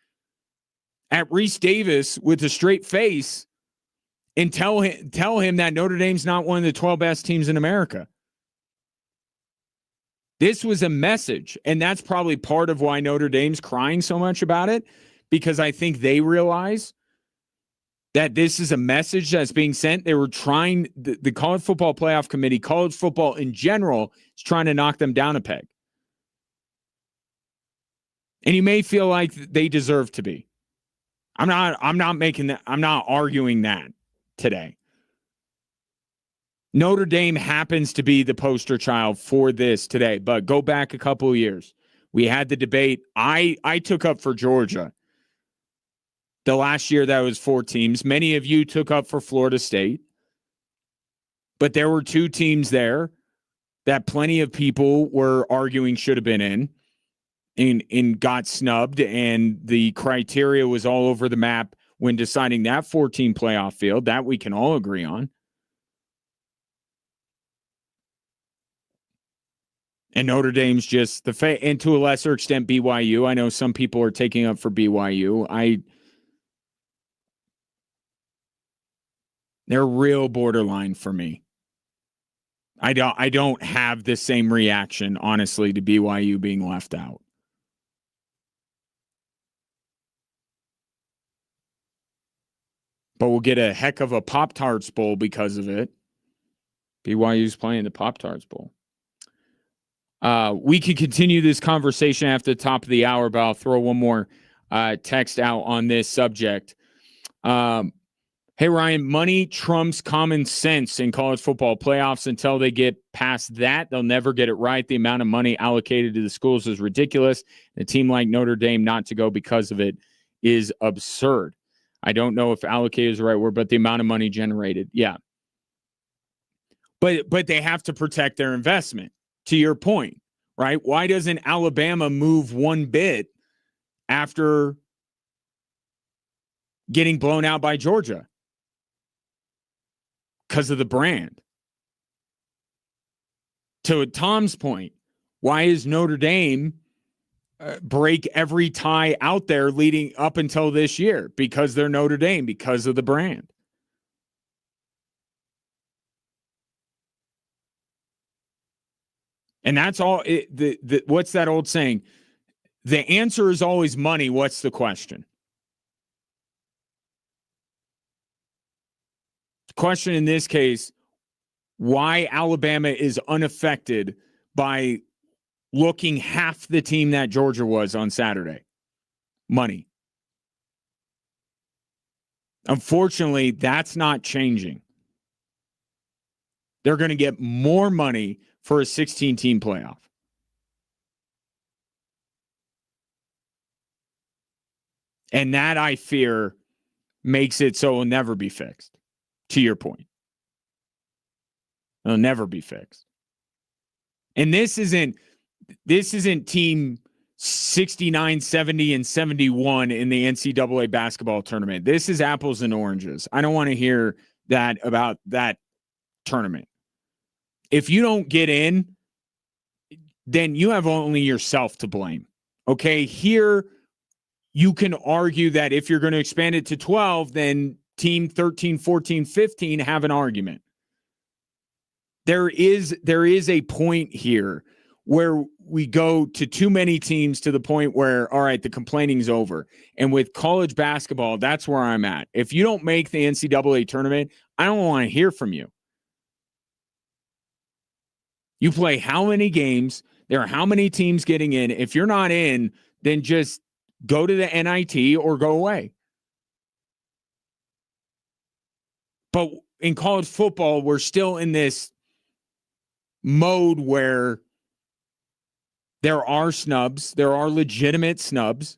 at Reese Davis with a straight face and tell him that Notre Dame's not one of the 12 best teams in America. This was a message, and that's probably part of why Notre Dame's crying so much about it, because I think they realize that this is a message that's being sent. They were trying, the College Football Playoff Committee, college football in general, is trying to knock them down a peg. And you may feel like they deserve to be. I'm not making that, I'm not arguing that today. Notre Dame happens to be the poster child for this today, but go back a couple of years. We had the debate. I took up for Georgia. The last year that was 4 teams. Many of you took up for Florida State. But there were 2 teams there that plenty of people were arguing should have been in and got snubbed, and the criteria was all over the map when deciding that 14 playoff field. That we can all agree on. And Notre Dame's just and to a lesser extent BYU. I know some people are taking up for BYU. They're real borderline for me. I don't have the same reaction, honestly, to BYU being left out. But we'll get a heck of a Pop-Tarts Bowl because of it. BYU's playing the Pop-Tarts Bowl. We can continue this conversation after the top of the hour, but I'll throw one more text out on this subject. Hey, Ryan, money trumps common sense in college football playoffs. Until they get past that, they'll never get it right. The amount of money allocated to the schools is ridiculous. A team like Notre Dame not to go because of it is absurd. I don't know if allocated is the right word, but the amount of money generated. Yeah. But they have to protect their investment, to your point, right? Why doesn't Alabama move one bit after getting blown out by Georgia? Because of the brand. To Tom's point, why is Notre Dame break every tie out there leading up until this year? Because they're Notre Dame, because of the brand. And that's all. What's that old saying? The answer is always money. What's the question? The question in this case, why Alabama is unaffected by looking half the team that Georgia was on Saturday. Money. Unfortunately, that's not changing. They're going to get more money for a 16-team playoff. And that, I fear, makes it so it'll never be fixed, to your point. It'll never be fixed. And this isn't team 69, 70, and 71 in the NCAA basketball tournament. This is apples and oranges. I don't want to hear that about that tournament. If you don't get in, then you have only yourself to blame. Okay, here you can argue that if you're going to expand it to 12, then team 13, 14, 15 have an argument. There is a point here where we go to too many teams to the point where, all right, the complaining's over. And with college basketball, that's where I'm at. If you don't make the NCAA tournament, I don't want to hear from you. You play how many games? There are how many teams getting in? If you're not in, then just go to the NIT or go away. But in college football, we're still in this mode where there are snubs. There are legitimate snubs.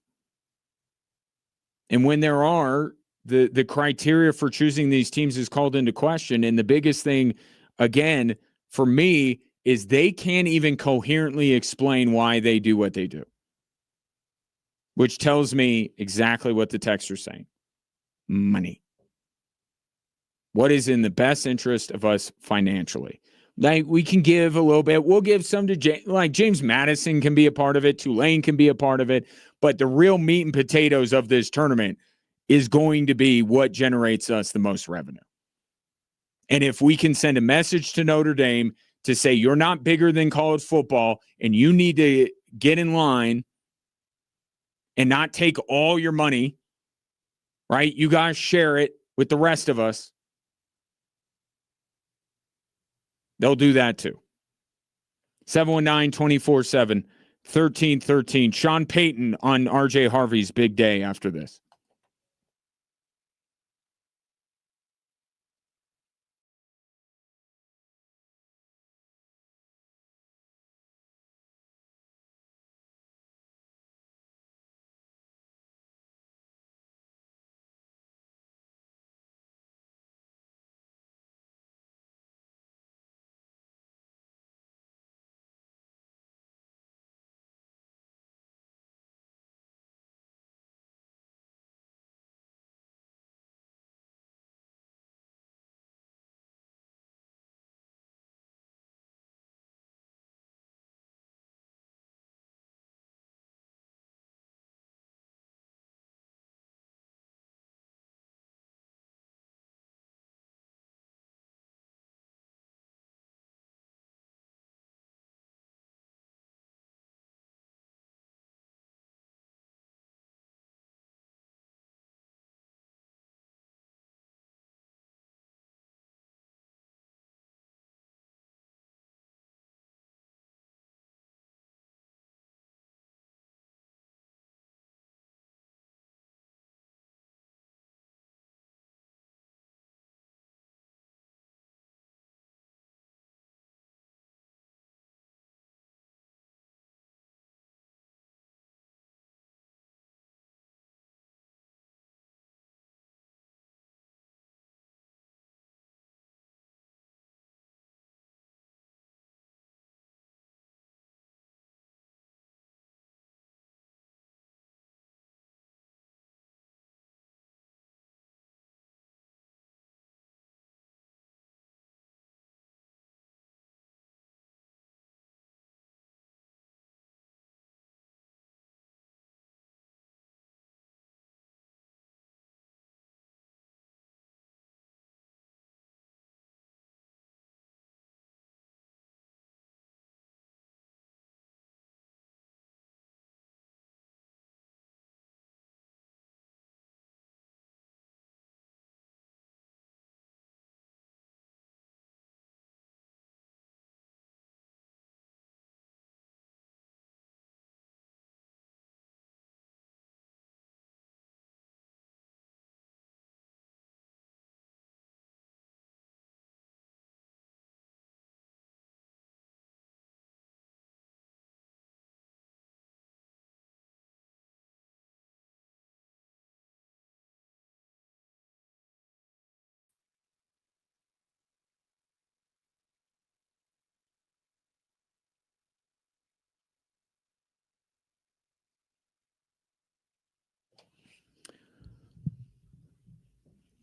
And when there are, the criteria for choosing these teams is called into question. And the biggest thing, again, for me, is they can't even coherently explain why they do what they do. Which tells me exactly what the texter's saying. Money. What is in the best interest of us financially? Like, we can give a little bit. We'll give some to James Madison can be a part of it. Tulane can be a part of it. But the real meat and potatoes of this tournament is going to be what generates us the most revenue. And if we can send a message to Notre Dame to say, you're not bigger than college football and you need to get in line and not take all your money, right? You guys share it with the rest of us. They'll do that too. 719-24-7-1313. Sean Payton on RJ Harvey's big day after this.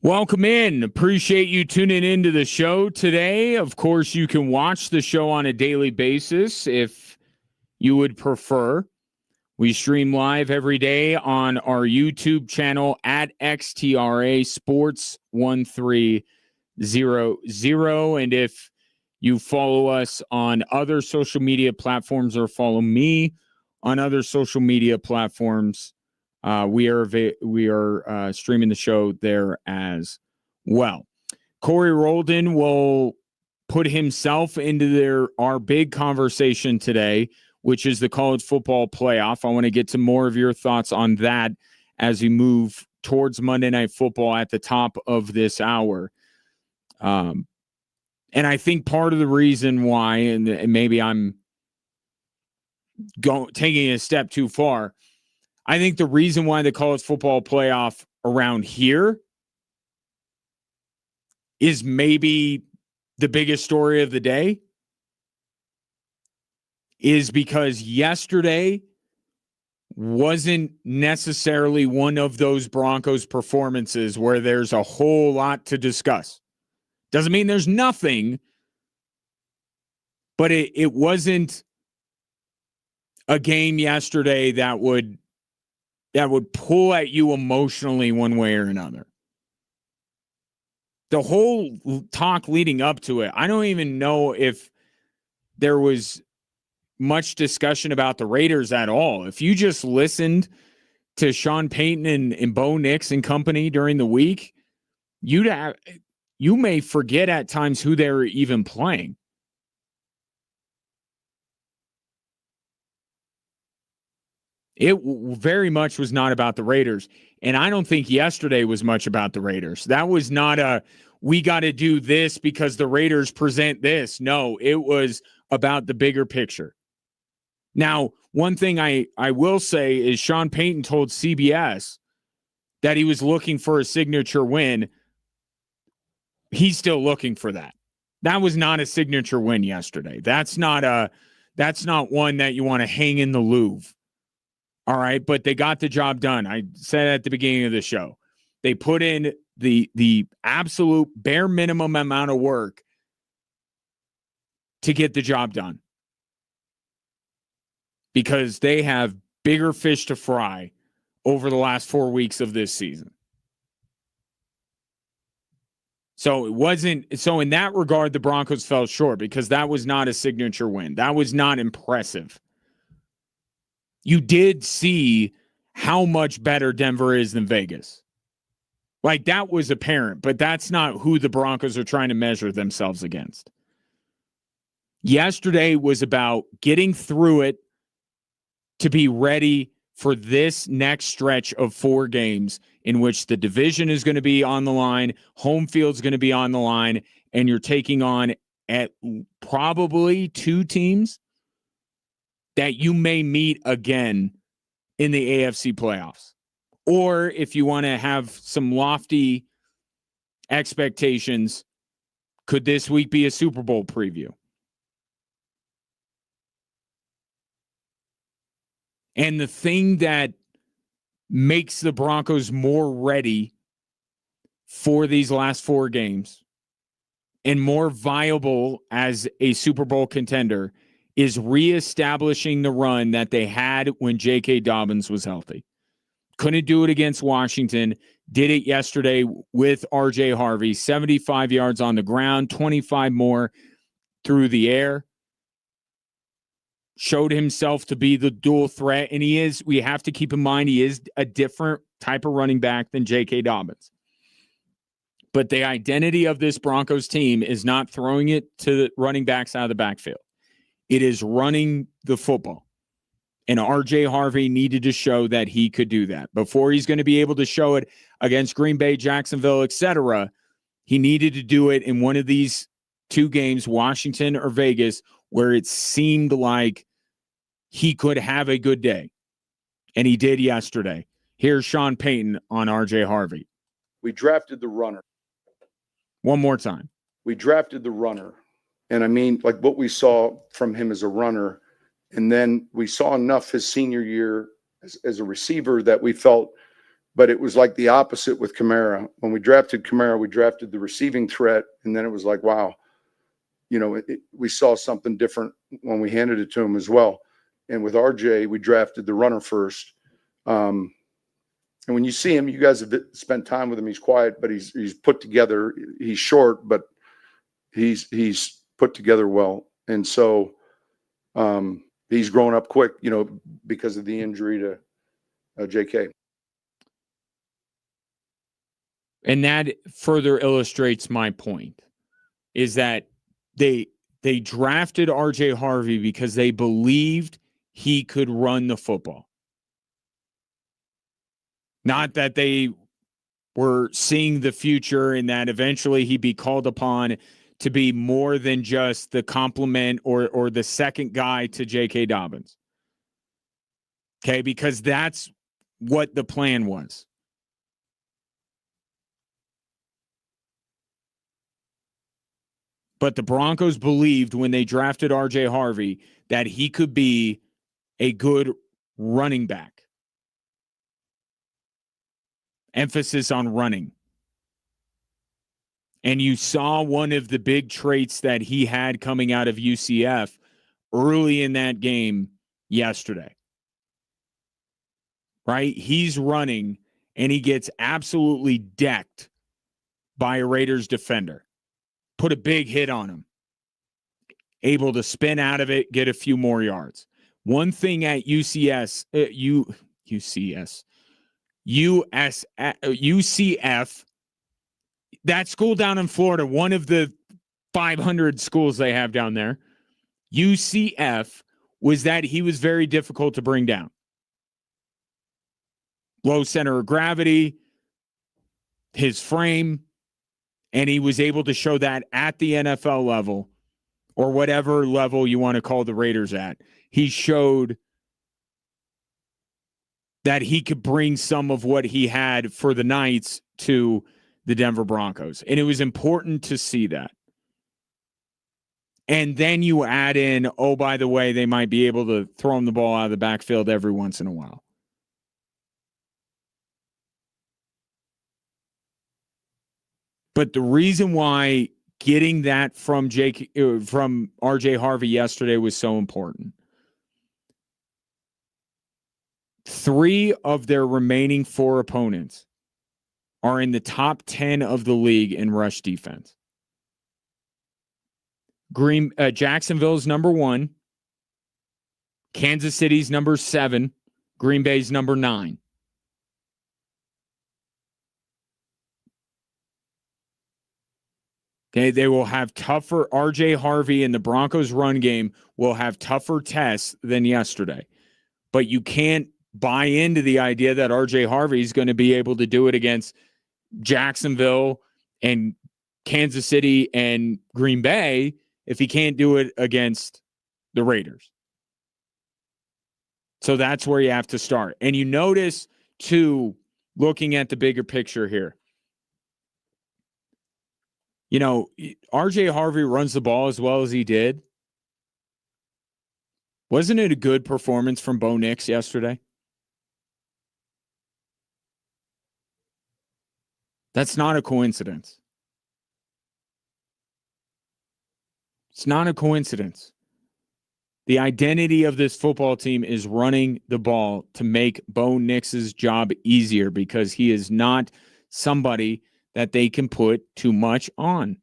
Welcome in. Appreciate you tuning into the show today. Of course, you can watch the show on a daily basis if you would prefer. We stream live every day on our YouTube channel at XTRA Sports 1300. And if you follow us on other social media platforms or follow me on other social media platforms, we are streaming the show there as well. Corey Roldan will put himself into our big conversation today, which is the college football playoff. I want to get to more of your thoughts on that as we move towards Monday Night Football at the top of this hour. And I think part of the reason why, and maybe I'm taking it a step too far, I think the reason why the college football playoff around here is maybe the biggest story of the day is because yesterday wasn't necessarily one of those Broncos performances where there's a whole lot to discuss. Doesn't mean there's nothing, but it wasn't a game yesterday that would pull at you emotionally one way or another. The whole talk leading up to it, I don't even know if there was much discussion about the Raiders at all. If you just listened to Sean Payton and Bo Nix and company during the week, you may forget at times who they were even playing. It very much was not about the Raiders. And I don't think yesterday was much about the Raiders. That was not we got to do this because the Raiders present this. No, it was about the bigger picture. Now, one thing I will say is Sean Payton told CBS that he was looking for a signature win. He's still looking for that. That was not a signature win yesterday. That's not one that you want to hang in the Louvre. All right, but they got the job done. I said at the beginning of the show, they put in the absolute bare minimum amount of work to get the job done because they have bigger fish to fry over the last 4 weeks of this season. So in that regard, the Broncos fell short because that was not a signature win. That was not impressive. You did see how much better Denver is than Vegas. Like, that was apparent, but that's not who the Broncos are trying to measure themselves against. Yesterday was about getting through it to be ready for this next stretch of 4 games in which the division is going to be on the line, home field's going to be on the line, and you're taking on at probably 2 teams that you may meet again in the AFC playoffs. Or if you want to have some lofty expectations, could this week be a Super Bowl preview? And the thing that makes the Broncos more ready for these last 4 games and more viable as a Super Bowl contender is reestablishing the run that they had when J.K. Dobbins was healthy. Couldn't do it against Washington. Did it yesterday with R.J. Harvey. 75 yards on the ground, 25 more through the air. Showed himself to be the dual threat, and we have to keep in mind, he is a different type of running back than J.K. Dobbins. But the identity of this Broncos team is not throwing it to the running backs out of the backfield. It is running the football. And R.J. Harvey needed to show that he could do that. Before he's going to be able to show it against Green Bay, Jacksonville, etc., he needed to do it in one of these 2 games, Washington or Vegas, where it seemed like he could have a good day. And he did yesterday. Here's Sean Payton on R.J. Harvey. We drafted the runner. One more time. We drafted the runner. And I mean, like what we saw from him as a runner, and then we saw enough his senior year as a receiver that we felt But it was like the opposite with Kamara. When we drafted Kamara, we drafted the receiving threat, and then it was like, wow, we saw something different when we handed it to him as well. And with RJ, we drafted the runner first. And when you see him, you guys have spent time with him. He's quiet, but he's put together. He's short, but he's put together well. And so he's grown up quick, because of the injury to JK. And that further illustrates my point, is that they drafted RJ Harvey because they believed he could run the football. Not that they were seeing the future and that eventually he'd be called upon to be more than just the complement or the second guy to J.K. Dobbins. Okay, because that's what the plan was. But the Broncos believed when they drafted R.J. Harvey that he could be a good running back. Emphasis on running. And you saw one of the big traits that he had coming out of UCF early in that game yesterday. Right? He's running and he gets absolutely decked by a Raiders defender. Put a big hit on him. Able to spin out of it, get a few more yards. One thing at UCF, that school down in Florida, one of the 500 schools they have down there, UCF, was that he was very difficult to bring down. Low center of gravity, his frame, and he was able to show that at the NFL level, or whatever level you want to call the Raiders at. He showed that he could bring some of what he had for the Knights to the Denver Broncos. And it was important to see that. And then you add in, oh, by the way, they might be able to throw him the ball out of the backfield every once in a while. But the reason why getting that from RJ Harvey yesterday was so important. 3 of their remaining 4 opponents are in the top 10 of the league in rush defense. Jacksonville's number 1. Kansas City's number 7. Green Bay's number 9. Okay, they will have tougher. RJ Harvey and the Broncos run game will have tougher tests than yesterday. But you can't buy into the idea that RJ Harvey is going to be able to do it against Jacksonville and Kansas City and Green Bay if he can't do it against the Raiders. So that's where you have to start. And you notice, too, looking at the bigger picture here, RJ Harvey runs the ball as well as he did. Wasn't it a good performance from Bo Nix yesterday? That's not a coincidence. It's not a coincidence. The identity of this football team is running the ball to make Bo Nix's job easier because he is not somebody that they can put too much on.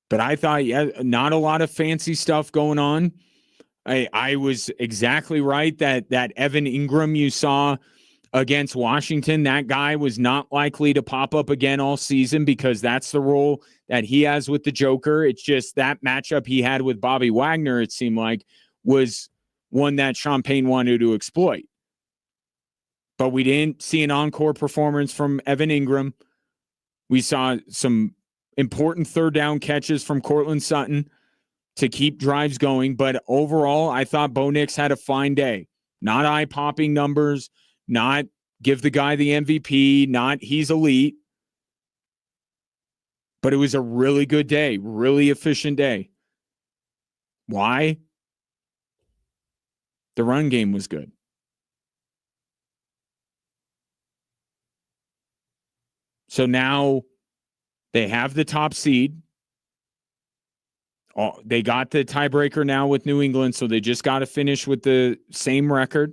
But I thought, not a lot of fancy stuff going on. I was exactly right that Evan Ingram you saw against Washington, that guy was not likely to pop up again all season because that's the role that he has with the Joker. It's just that matchup he had with Bobby Wagner, it seemed like, was one that Sean Payne wanted to exploit. But we didn't see an encore performance from Evan Ingram. We saw some important third down catches from Cortland Sutton to keep drives going. But overall, I thought Bo Nix had a fine day. Not eye-popping numbers, not give the guy the MVP, not he's elite. But it was a really good day, really efficient day. Why? The run game was good. So now they have the top seed. They got the tiebreaker now with New England, so they just got to finish with the same record.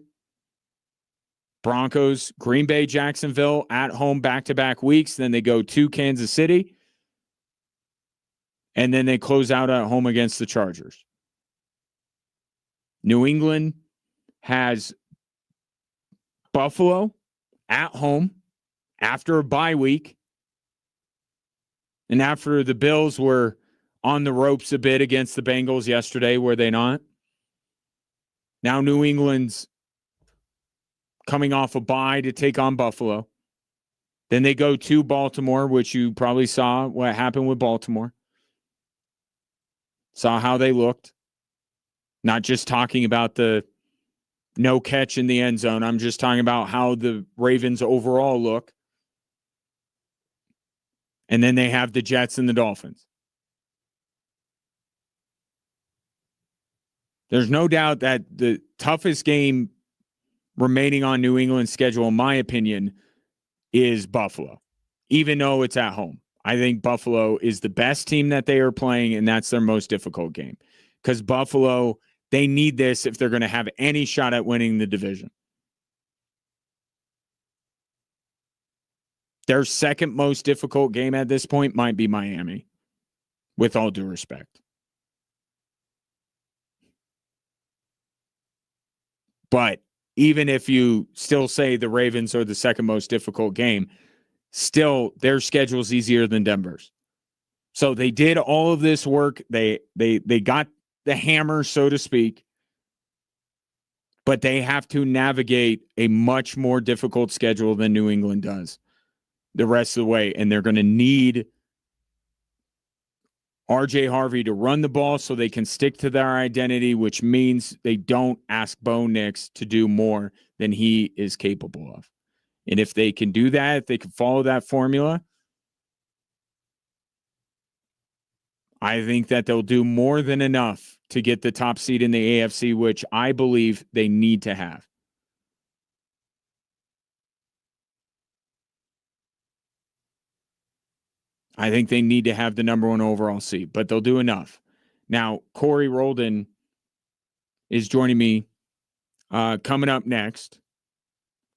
Broncos, Green Bay, Jacksonville at home back-to-back weeks. Then they go to Kansas City. And then they close out at home against the Chargers. New England has Buffalo at home after a bye week. And after the Bills were on the ropes a bit against the Bengals yesterday, were they not? Now New England's coming off a bye to take on Buffalo. Then they go to Baltimore, which you probably saw what happened with Baltimore. Saw how they looked. Not just talking about the no catch in the end zone. I'm just talking about how the Ravens overall look. And then they have the Jets and the Dolphins. There's no doubt that the toughest game remaining on New England's schedule, in my opinion, is Buffalo, even though it's at home. I think Buffalo is the best team that they are playing, and that's their most difficult game. Because Buffalo, they need this if they're going to have any shot at winning the division. Their second most difficult game at this point might be Miami, with all due respect. But even if you still say the Ravens are the second most difficult game, still their schedule's easier than Denver's. So they did all of this work. They got the hammer, so to speak, but they have to navigate a much more difficult schedule than New England does the rest of the way. And they're going to need RJ Harvey to run the ball so they can stick to their identity, which means they don't ask Bo Nix to do more than he is capable of. And if they can do that, if they can follow that formula, I think that they'll do more than enough to get the top seed in the AFC, which I believe they need to have. I think they need to have the number one overall seed, but they'll do enough. Now, Corey Roldan is joining me coming up next.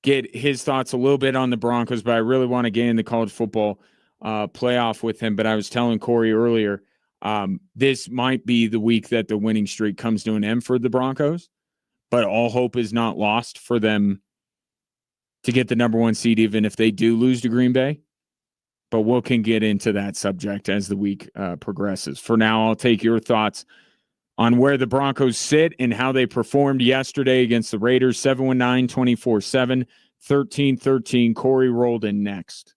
Get his thoughts a little bit on the Broncos, but I really want to get in the college football playoff with him. But I was telling Corey earlier, this might be the week that the winning streak comes to an end for the Broncos, but all hope is not lost for them to get the number one seed, even if they do lose to Green Bay. But we can get into that subject as the week progresses. For now, I'll take your thoughts on where the Broncos sit and how they performed yesterday against the Raiders. 719-24-7, 13-13. Corey Roldan next.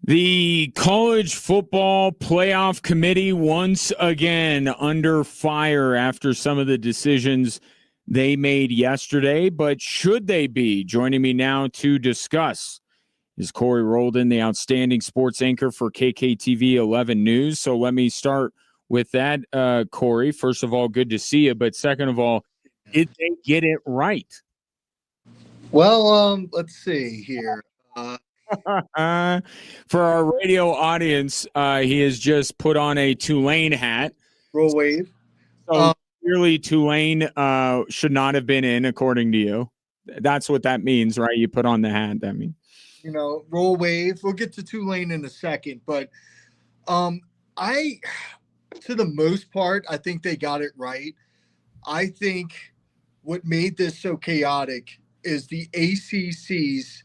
The college football playoff committee once again under fire after some of the decisions they made yesterday, but should they be? Joining me now to discuss is Corey Roldan, the outstanding sports anchor for KKTV 11 News. So let me start with that, Corey. First of all, good to see you. But second of all, did they get it right? Well, let's see here. For our radio audience, he has just put on a Tulane hat. Roll wave. So clearly Tulane should not have been in, according to you. That's what that means, right? You put on the hat. That means, roll wave. We'll get to Tulane in a second, but I, to the most part, I think they got it right. I think what made this so chaotic is the ACC's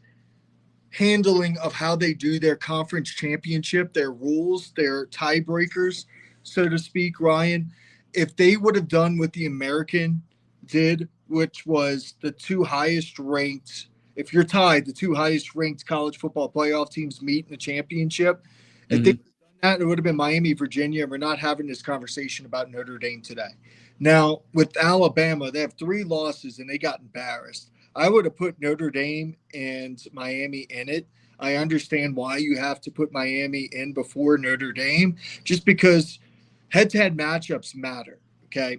handling of how they do their conference championship, their rules, their tiebreakers, so to speak, Ryan. If they would have done what the American did, which was the two highest ranked, if you're tied, the two highest ranked college football playoff teams meet in the championship. Mm-hmm. If they would have done that, it would have been Miami, Virginia. We're not having this conversation about Notre Dame today. Now, with Alabama, they have 3 losses and they got embarrassed. I would have put Notre Dame and Miami in it. I understand why you have to put Miami in before Notre Dame, just because head-to-head matchups matter, okay?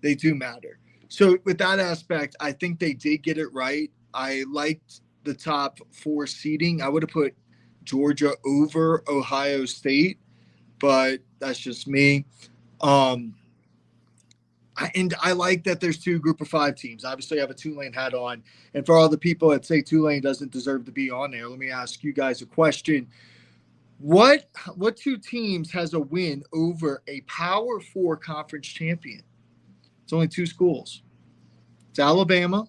They do matter. So with that aspect, I think they did get it right. I liked the top 4 seeding. I would have put Georgia over Ohio State, but that's just me. And I like that there's 2 group of 5 teams. Obviously, I have a Tulane hat on. And for all the people that say Tulane doesn't deserve to be on there, let me ask you guys a question. What 2 teams has a win over a Power 4 conference champion? It's only 2 schools. It's Alabama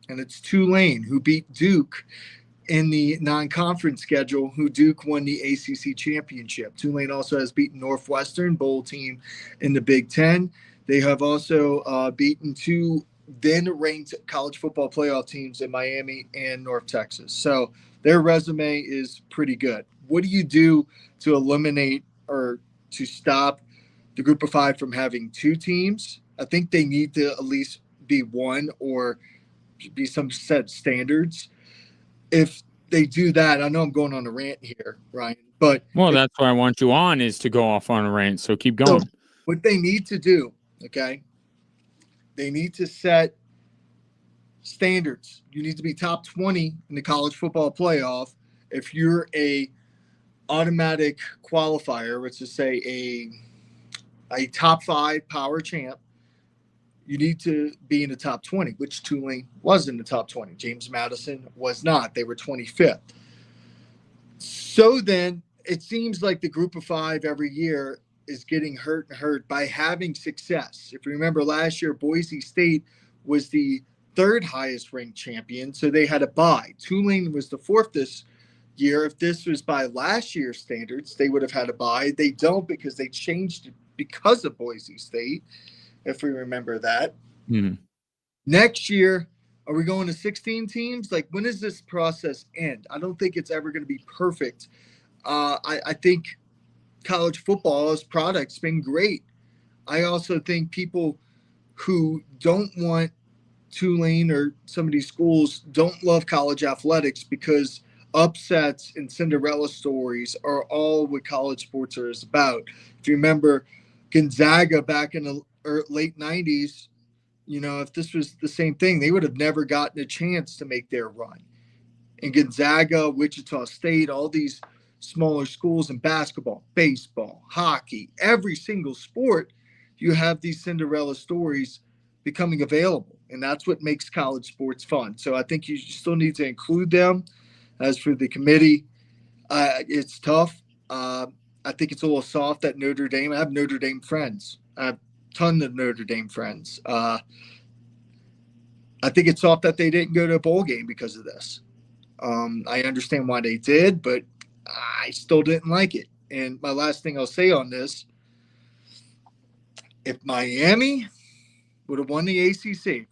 and it's Tulane, who beat Duke in the non-conference schedule, who Duke won the ACC championship. Tulane also has beaten Northwestern, bowl team in the Big Ten. They have also beaten 2 then-ranked college football playoff teams in Miami and North Texas. So their resume is pretty good. What do you do to eliminate or to stop the group of 5 from having 2 teams? I think they need to at least be 1 or be some set standards. If they do that, I know I'm going on a rant here, Ryan, but that's why I want you on, is to go off on a rant. So keep going. So what they need to do, okay, they need to set standards. You need to be top 20 in the college football playoff. If you're a automatic qualifier, let's just say a top 5 power champ, you need to be in the top 20, which Tulane was in the top 20. James Madison was not. They were 25th. So then it seems like the group of 5 every year is getting hurt by having success. If you remember last year, Boise State was the 3rd highest ranked champion, so they had a bye. Tulane was the 4th this year. If this was by last year's standards, they would have had a bye. They don't, because they changed it because of Boise State, if we remember that. Mm-hmm. Next year, are we going to 16 teams? Like, when does this process end? I don't think it's ever going to be perfect. I think college football as product's been great. I also think people who don't want Tulane or some of these schools don't love college athletics, because upsets and Cinderella stories are all what college sports is about. If you remember Gonzaga back in the late 90s, if this was the same thing, they would have never gotten a chance to make their run. And Gonzaga, Wichita State, all these smaller schools in basketball, baseball, hockey, every single sport, you have these Cinderella stories becoming available. And that's what makes college sports fun. So I think you still need to include them. As for the committee, it's tough. I think it's a little soft at Notre Dame. I have Notre Dame friends. I have a ton of Notre Dame friends. I think it's soft that they didn't go to a bowl game because of this. I understand why they did, but I still didn't like it. And my last thing I'll say on this, if Miami would have won the ACC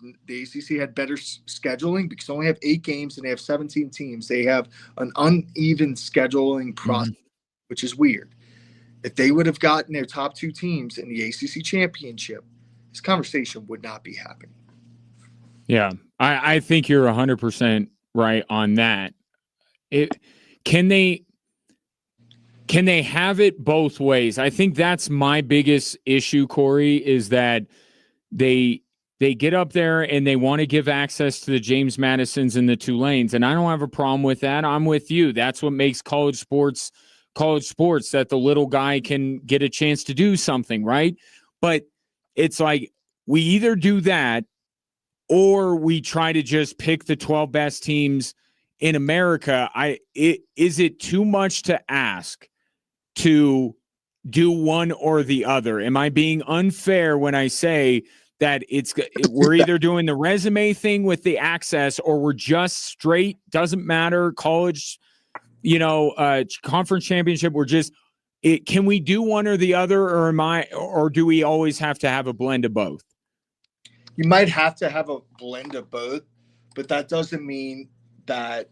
had better scheduling, because they only have 8 games and they have 17 teams. They have an uneven scheduling process. which is weird. If they would have gotten their top 2 teams in the ACC championship, this conversation would not be happening. Yeah, I think you're 100% right on that. Can they have it both ways? I think that's my biggest issue, Corey, is that they get up there and they want to give access to the James Madisons and the Tulanes, and I don't have a problem with that. I'm with you. That's what makes college sports, that the little guy can get a chance to do something, right? But it's like we either do that or we try to just pick the 12 best teams in America. Is it too much to ask to do one or the other? Am I being unfair when I say that we're either doing the resume thing with the access, or we're just straight, doesn't matter, college, conference championship, can we do one or the other, or do we always have to have a blend of both? You might have to have a blend of both, but that doesn't mean that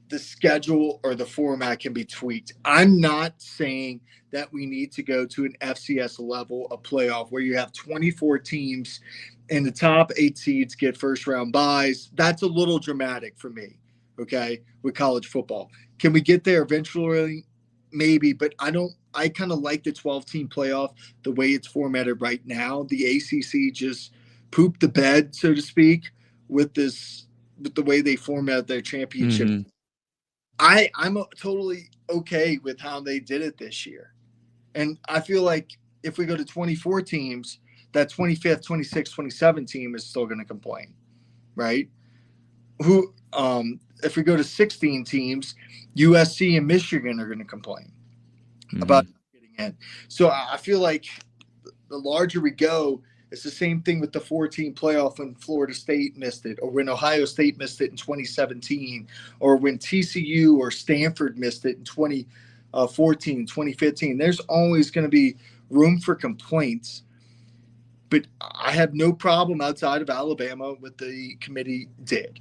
the schedule or the format can be tweaked. I'm not saying that we need to go to an FCS level of playoff where you have 24 teams and the top 8 seeds get first round buys. That's a little dramatic for me, okay, with college football. Can we get there eventually? Maybe, but I kind of like the 12-team playoff the way it's formatted right now. The ACC just pooped the bed, so to speak, with the way they format their championship. Mm-hmm. I'm totally okay with how they did it this year. And I feel like if we go to 24 teams, that 25th, 26th, 27th team is still going to complain, right? If we go to 16 teams, USC and Michigan are going to complain about getting in. So I feel like the larger we go, it's the same thing with the 4-team playoff when Florida State missed it, or when Ohio State missed it in 2017, or when TCU or Stanford missed it in 2014, 2015. There's always going to be room for complaints. But I have no problem outside of Alabama what the committee did.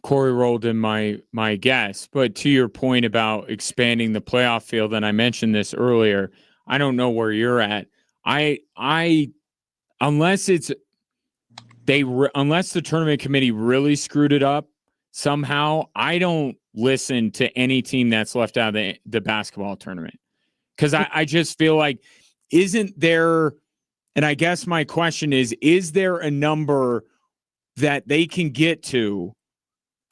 Corey rolled in my guess, but to your point about expanding the playoff field, and I mentioned this earlier, I don't know where you're at. Unless the tournament committee really screwed it up somehow, I don't listen to any team that's left out of the basketball tournament, because I just feel like, isn't there? And I guess my question is there a number that they can get to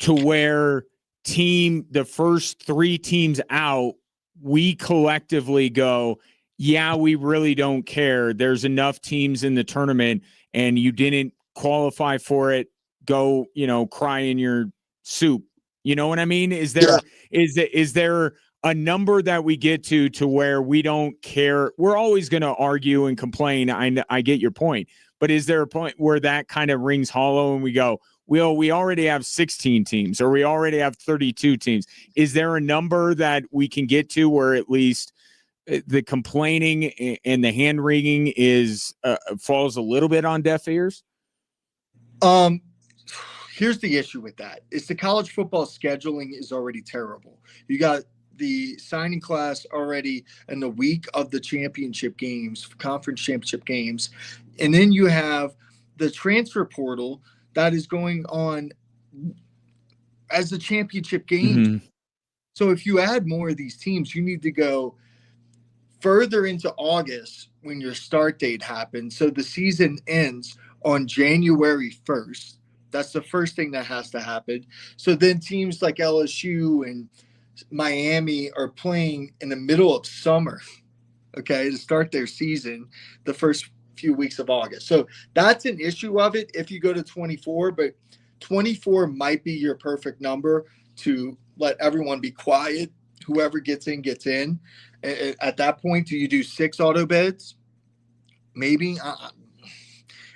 where the first 3 teams out, we collectively go, yeah, we really don't care. There's enough teams in the tournament and you didn't qualify for it. Go, cry in your soup. You know what I mean? Is there a number that we get to where we don't care? We're always going to argue and complain. I get your point, but is there a point where that kind of rings hollow and we go, well, we already have 16 teams, or we already have 32 teams? Is there a number that we can get to where at least the complaining and the hand wringing falls a little bit on deaf ears? Here's the issue with that. Is the college football scheduling is already terrible. You got the signing class already in the week of the championship games, conference championship games. And then you have the transfer portal that is going on as the championship game. Mm-hmm. So if you add more of these teams, you need to go further into August when your start date happens. So the season ends on January 1st. That's the first thing that has to happen. So then teams like LSU and Miami are playing in the middle of summer, okay, to start their season the first few weeks of August. So that's an issue of it if you go to 24, but 24 might be your perfect number to let everyone be quiet. Whoever gets in, gets in. At that point, do you do 6 auto bids? Maybe.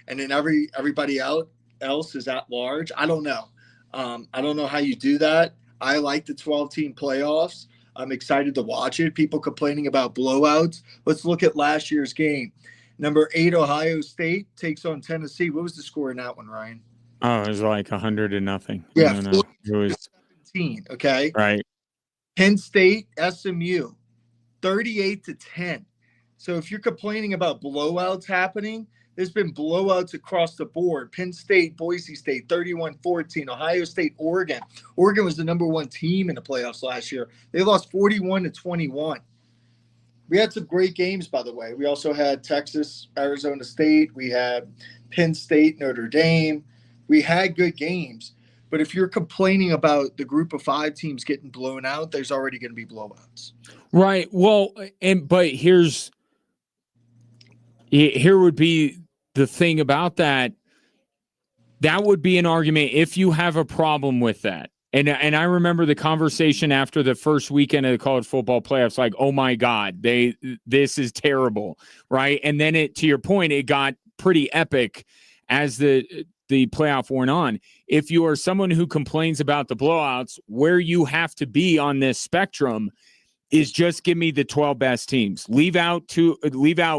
And then everybody else is at large. I don't know. I don't know how you do that. I like the 12-team playoffs. I'm excited to watch it. People complaining about blowouts. Let's look at last year's game. Number 8, Ohio State takes on Tennessee. What was the score in that one, Ryan? Oh, it was like 100-0. Yeah, It was 17. Okay. Right. Penn State, SMU, 38-10. So if you're complaining about blowouts happening, there's been blowouts across the board. Penn State, Boise State, 31-14. Ohio State, Oregon. Oregon was the number one team in the playoffs last year. They lost 41-21. We had some great games, by the way. We also had Texas, Arizona State. We had Penn State, Notre Dame. We had good games. But if you're complaining about the group of 5 teams getting blown out, there's already going to be blowouts. Right. Well, but here would be the thing about that. That would be an argument if you have a problem with that. And I remember the conversation after the first weekend of the college football playoffs, like, oh my God, this is terrible, right? And then to your point, it got pretty epic as the playoff went on. If you are someone who complains about the blowouts, where you have to be on this spectrum is just give me the 12 best teams. Leave out,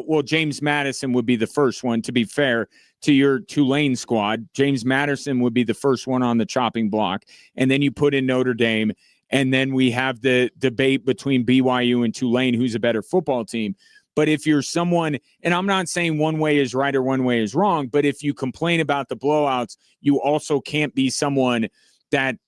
well, James Madison would be the first one, to be fair to your Tulane squad. James Madison would be the first one on the chopping block. And then you put in Notre Dame. And then we have the debate between BYU and Tulane, who's a better football team. But if you're someone, and I'm not saying one way is right or one way is wrong, but if you complain about the blowouts, you also can't be someone that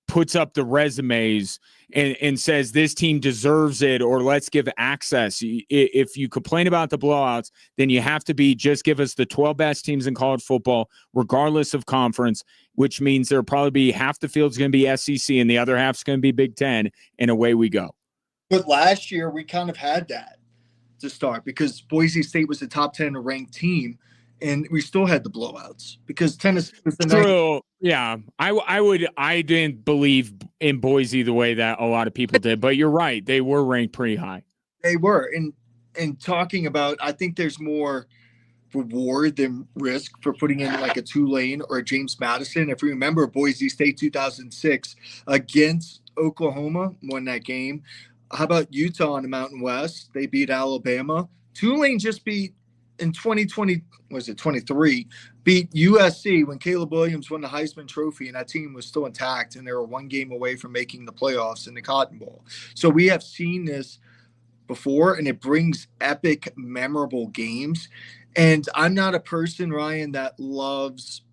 puts up the resumes and says this team deserves it or let's give access. If you complain about the blowouts, then you have to just give us the 12 best teams in college football, regardless of conference, which means there'll probably be half the field's going to be SEC and the other half's going to be Big Ten, and away we go. But last year we kind of had that to start because Boise State was the top 10 ranked team. And we still had the blowouts because Tennessee was the True. Yeah. I didn't believe in Boise the way that a lot of people did, but you're right. They were ranked pretty high. They were. And talking about, I think there's more reward than risk for putting in like a Tulane or a James Madison. If you remember Boise State 2006 against Oklahoma, won that game. How about Utah in the Mountain West? They beat Alabama. Tulane just beat in 2020, was it 23, beat USC when Caleb Williams won the Heisman Trophy, and that team was still intact, and they were one game away from making the playoffs in the Cotton Bowl. So we have seen this before, and it brings epic, memorable games. And I'm not a person, Ryan, that loves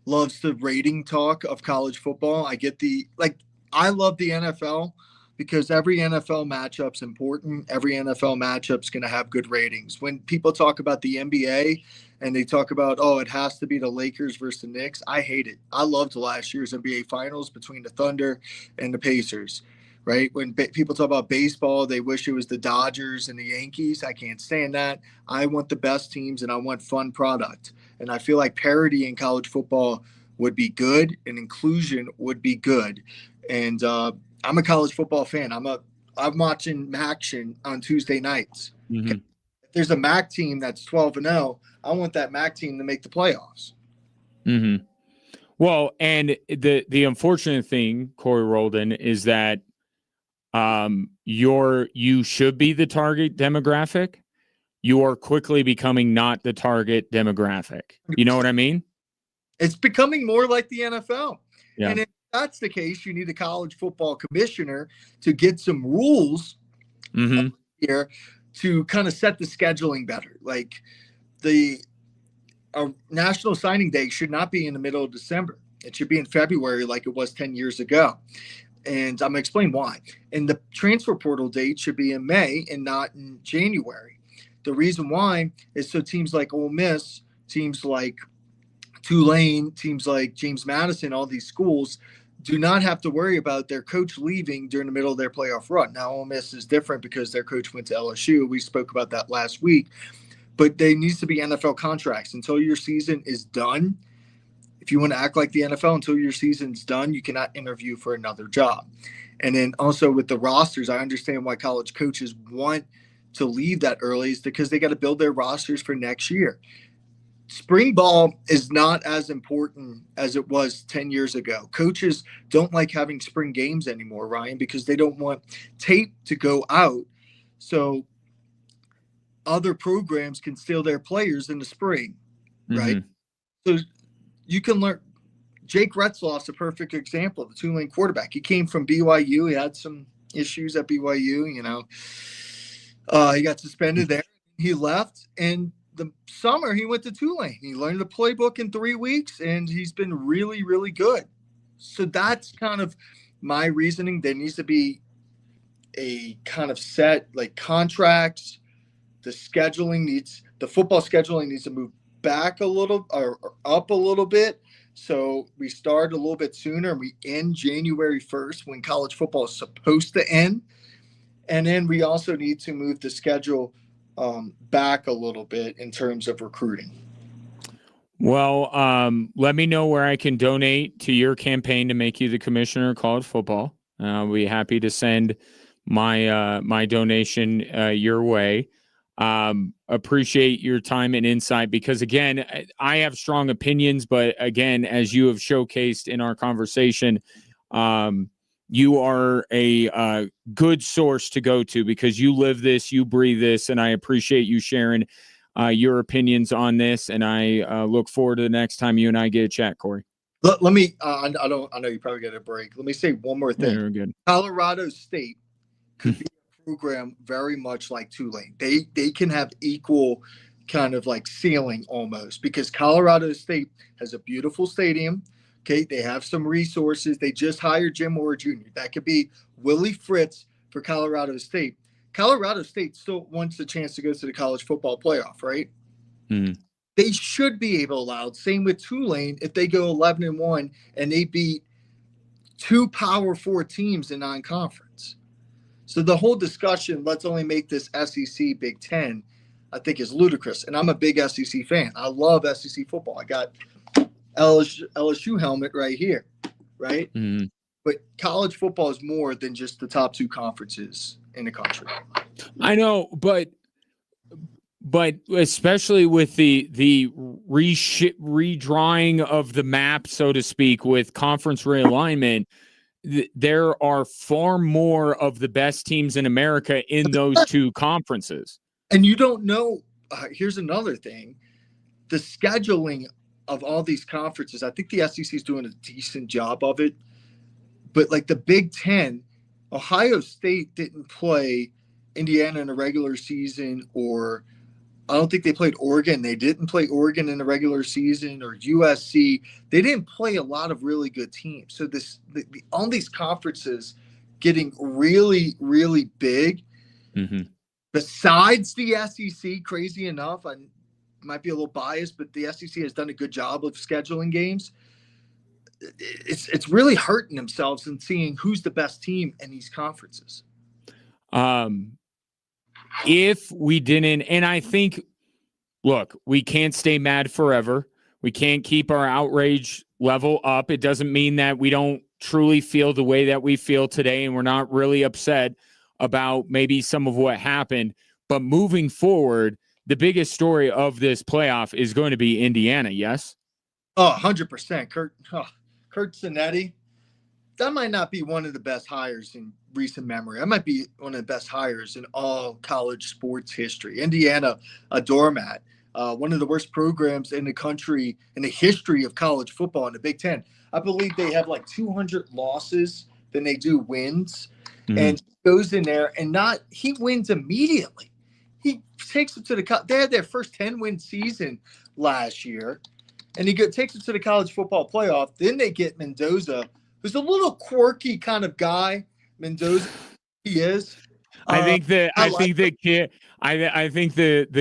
the rating talk of college football. I love the NFL. Because every NFL matchup's important. Every NFL matchup's going to have good ratings. When people talk about the NBA and they talk about, it has to be the Lakers versus the Knicks, I hate it. I loved last year's NBA Finals between the Thunder and the Pacers, right? When people talk about baseball, they wish it was the Dodgers and the Yankees. I can't stand that. I want the best teams and I want fun product. And I feel like parity in college football would be good and inclusion would be good. And, I'm a college football fan. I'm watching action on Tuesday nights. Mm-hmm. If there's a MAC team that's 12-0, I want that MAC team to make the playoffs. Mm-hmm. Well, and the unfortunate thing, Corey Roldan, is that you should be the target demographic. You are quickly becoming not the target demographic. You know what I mean? It's becoming more like the NFL. Yeah. And if that's the case, you need a college football commissioner to get some rules here to kind of set the scheduling better. Like the National Signing Day should not be in the middle of December. It should be in February like it was 10 years ago. And I'm going to explain why. And the transfer portal date should be in May and not in January. The reason why is so teams like Ole Miss, teams like Tulane, teams like James Madison, all these schools do not have to worry about their coach leaving during the middle of their playoff run. Now, Ole Miss is different because their coach went to LSU. We spoke about that last week. But there needs to be NFL contracts. Until your season is done, if you want to act like the NFL, until your season's done, you cannot interview for another job. And then also with the rosters, I understand why college coaches want to leave that early is because they got to build their rosters for next year. Spring ball is not as important as it was 10 years ago. Coaches don't like having spring games anymore, Ryan, because they don't want tape to go out. So other programs can steal their players in the spring, right? So you can learn. Jake Retzloff's a perfect example of the Tulane quarterback. He came from BYU. He had some issues at BYU, he got suspended there. He left, and the summer he went to Tulane. He learned the playbook in 3 weeks, and he's been really, really good. So that's kind of my reasoning. There needs to be a kind of set like contracts. The football scheduling needs to move back a little or up a little bit. So we start a little bit sooner and we end January 1st when college football is supposed to end. And then we also need to move the schedule back a little bit in terms of recruiting. Well, let me know where I can donate to your campaign to make you the commissioner of college football. I'll be happy to send my donation your way. Appreciate your time and insight because, again, I have strong opinions, but again, as you have showcased in our conversation, you are a good source to go to because you live this, you breathe this, and I appreciate you sharing your opinions on this. And I look forward to the next time you and I get a chat, Corey. Let me. I know you probably got a break. Let me say one more thing. Yeah, good. Colorado State could be a program very much like Tulane. They can have equal kind of like ceiling almost because Colorado State has a beautiful stadium. Okay, they have some resources. They just hired Jim Moore Jr. That could be Willie Fritz for Colorado State. Colorado State still wants the chance to go to the college football playoff, right? Mm. They should be able to allow. Same with Tulane if they go 11-1 and they beat 2 Power 4 teams in non-conference. So the whole discussion, let's only make this SEC Big Ten, I think is ludicrous. And I'm a big SEC fan. I love SEC football. I got LSU helmet right here, right? Mm. But college football is more than just the top 2 conferences in the country. I know, but especially with the redrawing of the map, so to speak, with conference realignment, there are far more of the best teams in America in those 2 conferences. And you don't know. Here's another thing: the scheduling of all these conferences. I think the SEC is doing a decent job of it, but like the Big Ten, Ohio State didn't play Indiana in a regular season, or I don't think they played Oregon. They didn't play Oregon in the regular season, or USC. They didn't play a lot of really good teams. So all these conferences getting really, really big. Mm-hmm. Besides the SEC, crazy enough, I might be a little biased, but the SEC has done a good job of scheduling games. It's really hurting themselves in seeing who's the best team in these conferences. If we didn't, and I think, look, we can't stay mad forever. We can't keep our outrage level up. It doesn't mean that we don't truly feel the way that we feel today, and we're not really upset about maybe some of what happened. But moving forward, the biggest story of this playoff is going to be Indiana, yes? Oh, 100%. Kurt Zanetti, that might not be one of the best hires in recent memory. That might be one of the best hires in all college sports history. Indiana, a doormat, one of the worst programs in the country in the history of college football in the Big Ten. I believe they have like 200 losses than they do wins. Mm-hmm. And goes in there and he wins immediately. He takes them to they had their first 10-win season last year, and he takes them to the college football playoff. Then they get Mendoza, who's a little quirky kind of guy. Mendoza, he is. I think the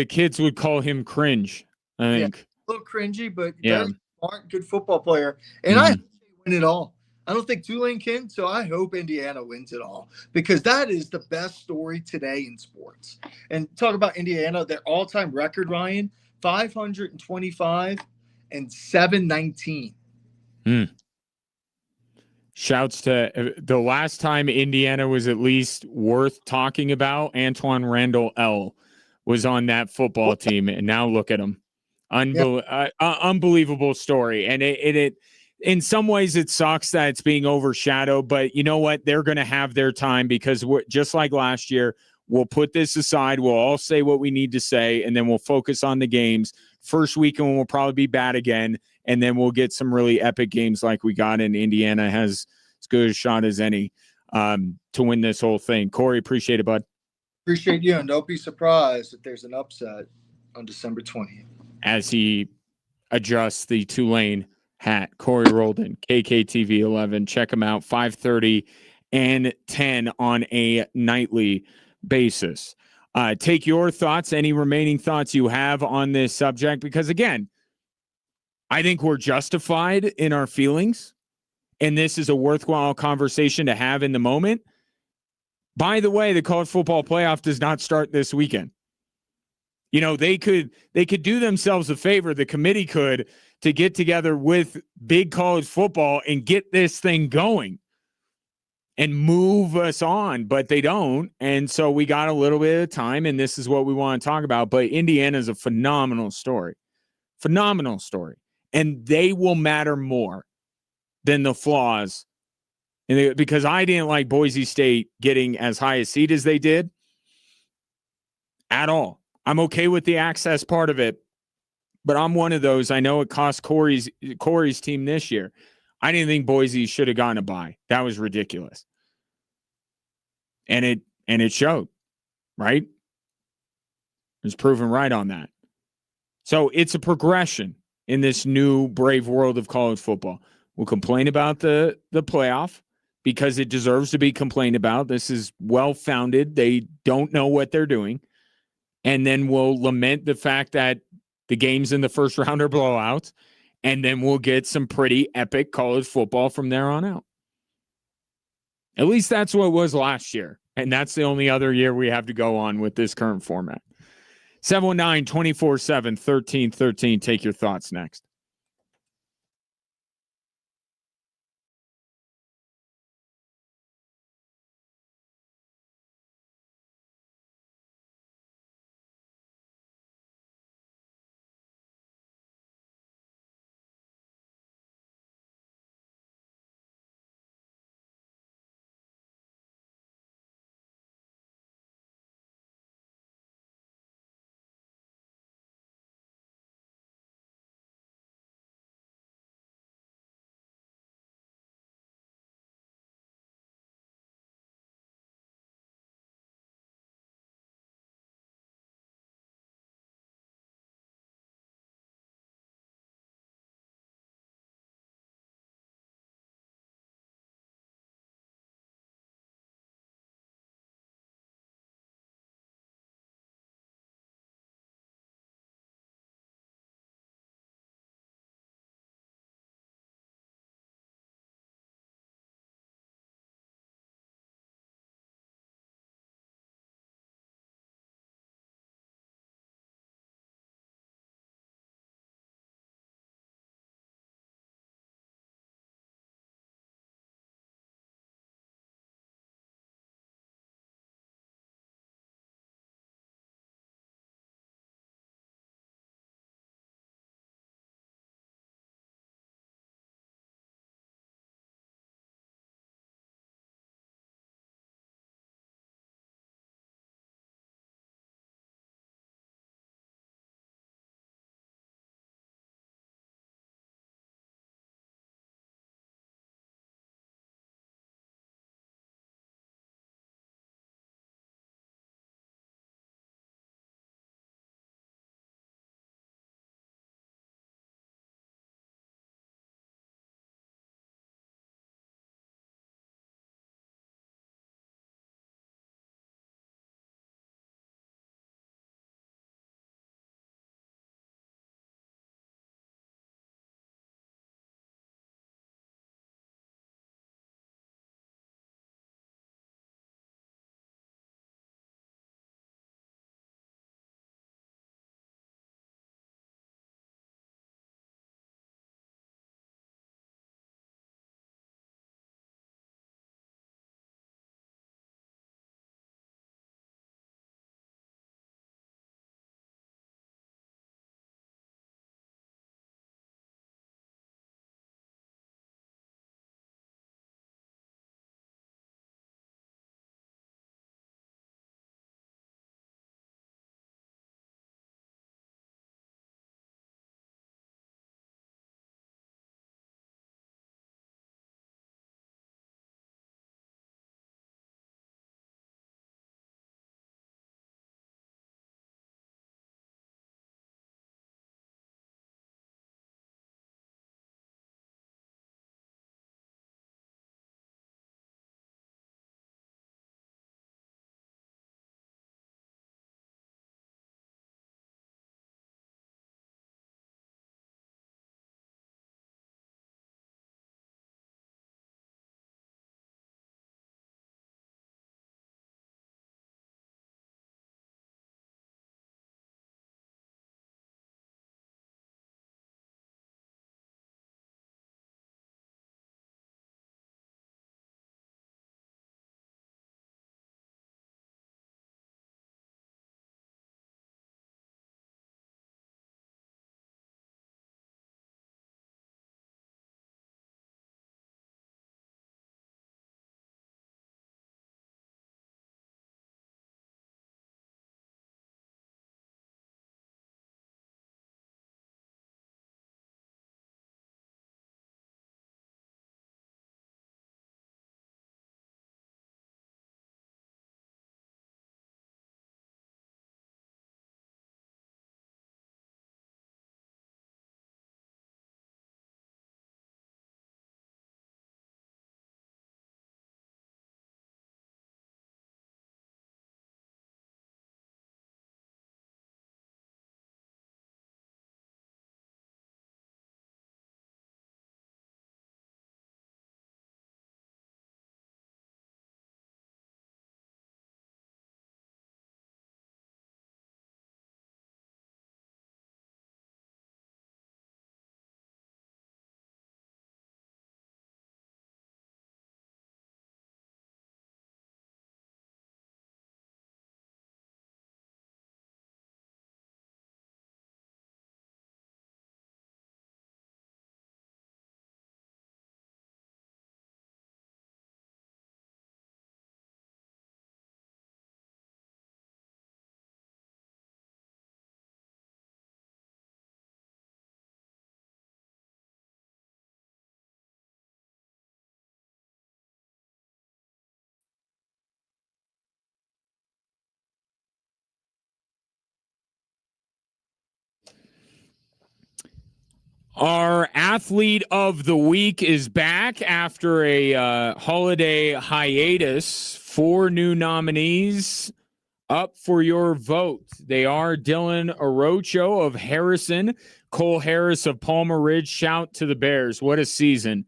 kids would call him cringe. I think a little cringy, but very smart, good football player. And I hope they win it all. I don't think Tulane can, so I hope Indiana wins it all because that is the best story today in sports. And talk about Indiana, their all-time record, Ryan, 525 and 719. Shouts to the last time Indiana was at least worth talking about. Antoine Randall L. was on that football team, and now look at him. Unbelievable story. And it in some ways it sucks that it's being overshadowed, but you know what? They're going to have their time because just like last year, we'll put this aside. We'll all say what we need to say, and then we'll focus on the games. First weekend we'll probably be bad again, and then we'll get some really epic games like we got in Indiana. Has as good a shot as any to win this whole thing. Corey, appreciate it, bud. Appreciate you, and don't be surprised if there's an upset on December 20th. As he adjusts the Tulane hat, Corey Roldan, KKTV 11. Check him out, 5:30 and 10 on a nightly basis. Take your thoughts, any remaining thoughts you have on this subject, because again, I think we're justified in our feelings, and this is a worthwhile conversation to have in the moment. By the way, the college football playoff does not start this weekend. You know, they could do themselves a favor, the committee could, to get together with big college football and get this thing going and move us on, but they don't. And so we got a little bit of time, and this is what we want to talk about. But Indiana is a phenomenal story. Phenomenal story. And they will matter more than the flaws. And because I didn't like Boise State getting as high a seed as they did at all. I'm okay with the access part of it, but I'm one of those. I know it cost Corey's team this year. I didn't think Boise should have gotten a bye. That was ridiculous. And it showed, right? It was proven right on that. So it's a progression in this new brave world of college football. We'll complain about the playoff because it deserves to be complained about. This is well-founded. They don't know what they're doing. And then we'll lament the fact that the games in the first round are blowouts. And then we'll get some pretty epic college football from there on out. At least that's what it was last year. And that's the only other year we have to go on with this current format. 719-247-1313. Take your thoughts next. Our athlete of the week is back after a holiday hiatus. 4 new nominees up for your vote. They are Dylan Orocho of Harrison, Cole Harris of Palmer Ridge. Shout to the Bears. What a season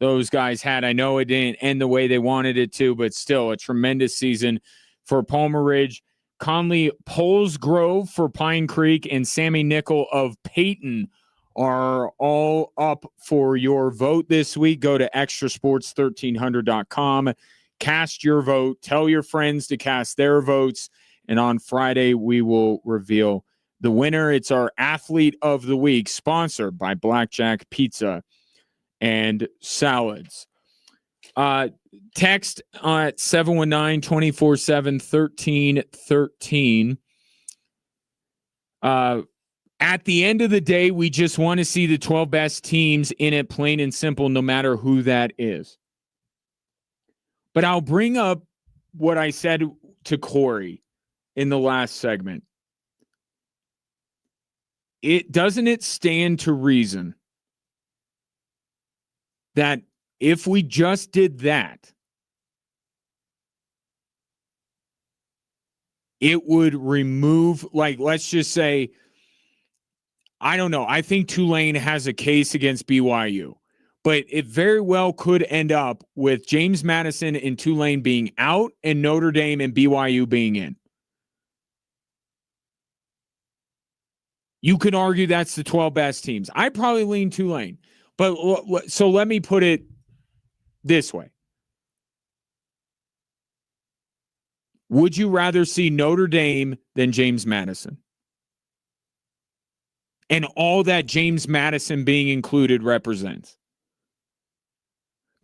those guys had. I know it didn't end the way they wanted it to, but still a tremendous season for Palmer Ridge. Conley Polesgrove for Pine Creek and Sammy Nickel of Peyton are all up for your vote this week. Go to extrasports1300.com. Cast your vote. Tell your friends to cast their votes. And on Friday, we will reveal the winner. It's our athlete of the week, sponsored by Blackjack Pizza and Salads. Text at 719-247-1313. At the end of the day, we just want to see the 12 best teams in it, plain and simple, no matter who that is. But I'll bring up what I said to Corey in the last segment. Doesn't it stand to reason that if we just did that, it would remove, like, let's just say, I don't know. I think Tulane has a case against BYU, but it very well could end up with James Madison and Tulane being out and Notre Dame and BYU being in. You could argue that's the 12 best teams. I probably lean Tulane, but so let me put it this way. Would you rather see Notre Dame than James Madison? And all that James Madison being included represents.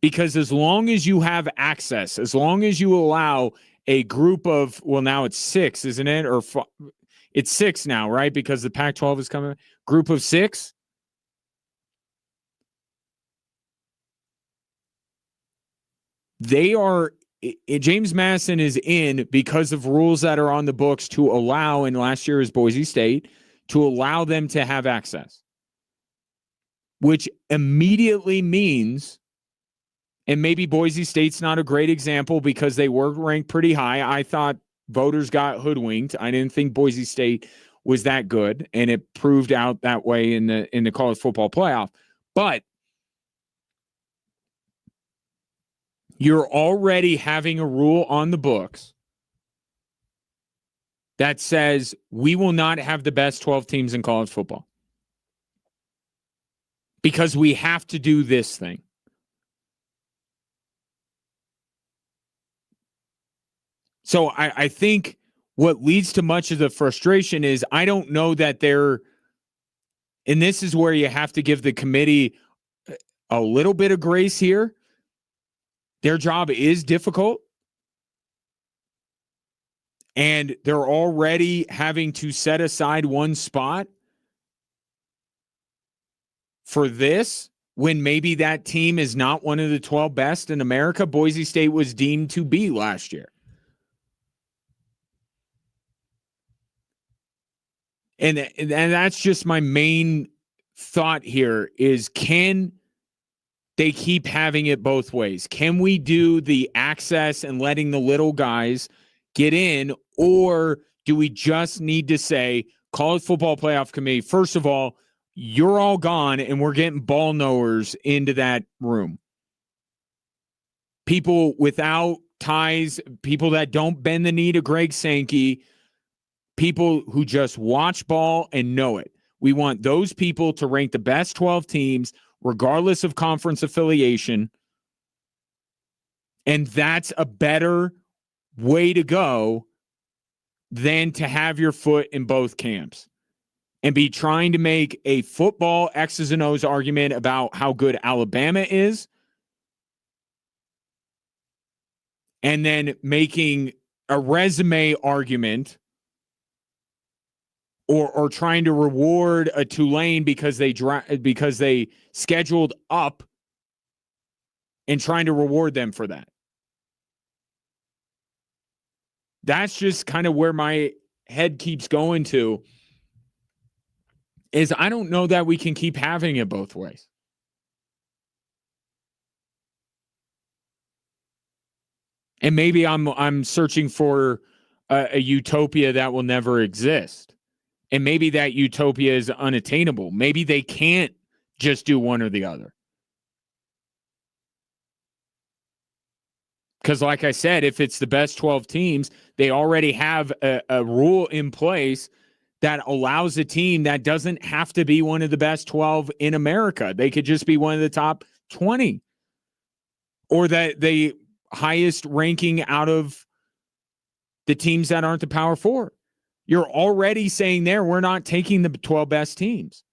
Because as long as you have access, as long as you allow a group of, well, now it's 6, isn't it? Or it's 6 now, right? Because the Pac-12 is coming. Group of 6. They are, James Madison is in because of rules that are on the books to allow, and last year is Boise State, to allow them to have access. Which immediately means, and maybe Boise State's not a great example because they were ranked pretty high. I thought voters got hoodwinked. I didn't think Boise State was that good, and it proved out that way in the college football playoff. But you're already having a rule on the books that says we will not have the best 12 teams in college football because we have to do this thing. So I think what leads to much of the frustration is I don't know that they're, and this is where you have to give the committee a little bit of grace here. Their job is difficult. And they're already having to set aside one spot for this when maybe that team is not one of the 12 best in America. Boise State was deemed to be last year. And that's just my main thought here is, can they keep having it both ways? Can we do the access and letting the little guys get in, or do we just need to say, College Football Playoff Committee, first of all, you're all gone and we're getting ball knowers into that room. People without ties, people that don't bend the knee to Greg Sankey, people who just watch ball and know it. We want those people to rank the best 12 teams, regardless of conference affiliation. And that's a better way to go than to have your foot in both camps and be trying to make a football X's and O's argument about how good Alabama is, and then making a resume argument or trying to reward a Tulane because they scheduled up and trying to reward them for that. That's just kind of where my head keeps going to. is I don't know that we can keep having it both ways. And maybe I'm searching for a utopia that will never exist. And maybe that utopia is unattainable. Maybe they can't just do one or the other. Because like I said, if it's the best 12 teams, they already have a rule in place that allows a team that doesn't have to be one of the best 12 in America. They could just be one of the top 20. Or that the highest ranking out of the teams that aren't the Power Four. You're already saying there, we're not taking the 12 best teams.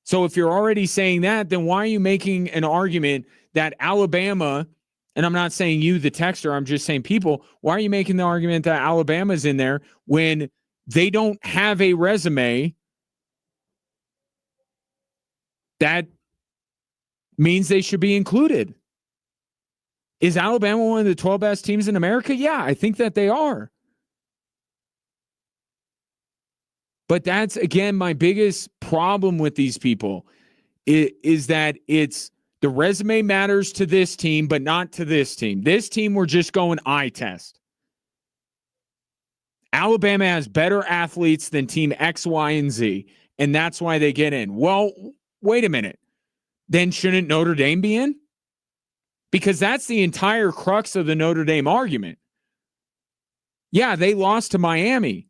So if you're already saying that, then why are you making an argument that Alabama, and I'm not saying you, the texter, I'm just saying people, why are you making the argument that Alabama's in there when they don't have a resume that means they should be included? Is Alabama one of the 12 best teams in America? Yeah, I think that they are. But that's, again, my biggest problem with these people is that it's the resume matters to this team, but not to this team. This team, we're just going eye test. Alabama has better athletes than team X, Y, and Z, and that's why they get in. Well, wait a minute. Then shouldn't Notre Dame be in? Because that's the entire crux of the Notre Dame argument. Yeah, they lost to Miami.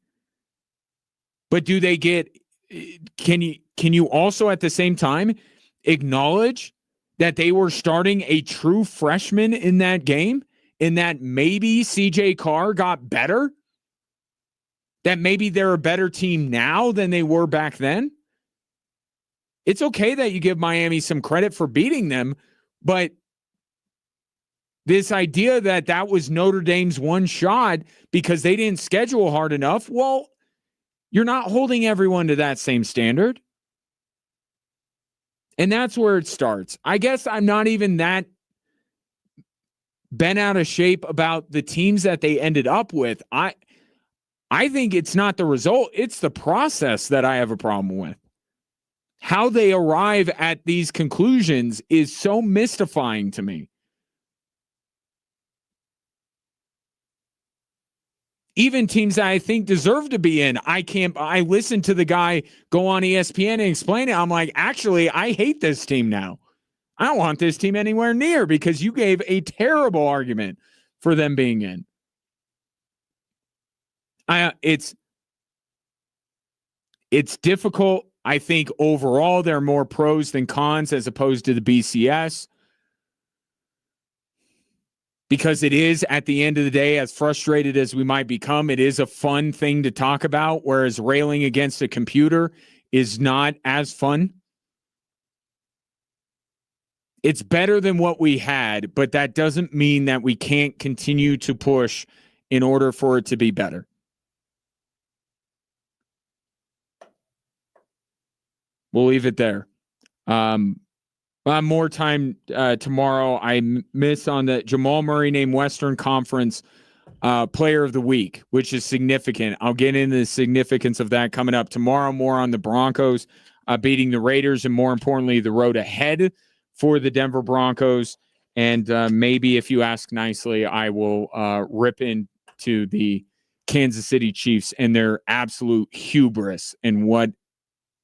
But do they get can you also at the same time acknowledge that they were starting a true freshman in that game, and that maybe CJ Carr got better? That maybe they're a better team now than they were back then? It's okay that you give Miami some credit for beating them, but this idea that was Notre Dame's one shot because they didn't schedule hard enough, well, you're not holding everyone to that same standard. And that's where it starts. I guess I'm not even that bent out of shape about the teams that they ended up with. I think it's not the result, it's the process that I have a problem with. How they arrive at these conclusions is so mystifying to me. Even teams that I think deserve to be in, I listened to the guy go on ESPN and explain it. I'm like, actually, I hate this team now. I don't want this team anywhere near because you gave a terrible argument for them being in. It's difficult. I think overall there are more pros than cons as opposed to the BCS. Because it is, at the end of the day, as frustrated as we might become, it is a fun thing to talk about, whereas railing against a computer is not as fun. It's better than what we had, but that doesn't mean that we can't continue to push in order for it to be better. We'll leave it there. More time tomorrow. I miss on the Jamal Murray named Western Conference Player of the Week, which is significant. I'll get into the significance of that coming up tomorrow. More on the Broncos beating the Raiders, and more importantly, the road ahead for the Denver Broncos. And maybe if you ask nicely, I will rip into the Kansas City Chiefs and their absolute hubris and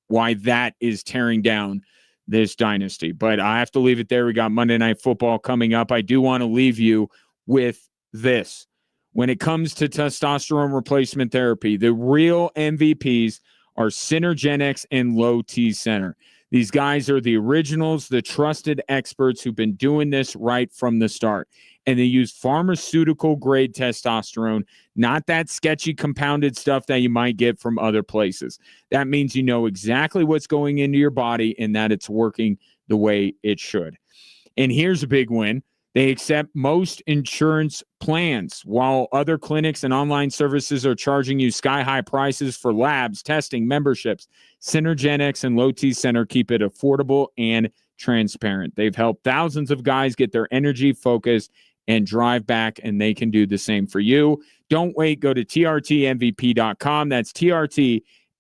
why that is tearing down this dynasty. But I have to leave it there. We got Monday Night Football coming up. I do want to leave you with this. When it comes to testosterone replacement therapy, the real MVPs are Synergenics and Low T Center. These guys are the originals, the trusted experts who've been doing this right from the start. And they use pharmaceutical-grade testosterone, not that sketchy compounded stuff that you might get from other places. That means you know exactly what's going into your body and that it's working the way it should. And here's a big win. They accept most insurance plans, while other clinics and online services are charging you sky-high prices for labs, testing, memberships. Synergenics and Low T Center keep it affordable and transparent. They've helped thousands of guys get their energy, focus, and drive back, and they can do the same for you. Don't wait. Go to trtmvp.com. That's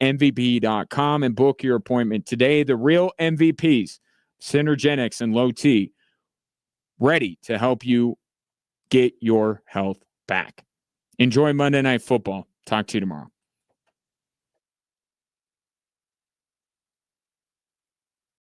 MVP.com and book your appointment today. The real MVPs, Synergenics and Low T, ready to help you get your health back. Enjoy Monday Night Football. Talk to you tomorrow.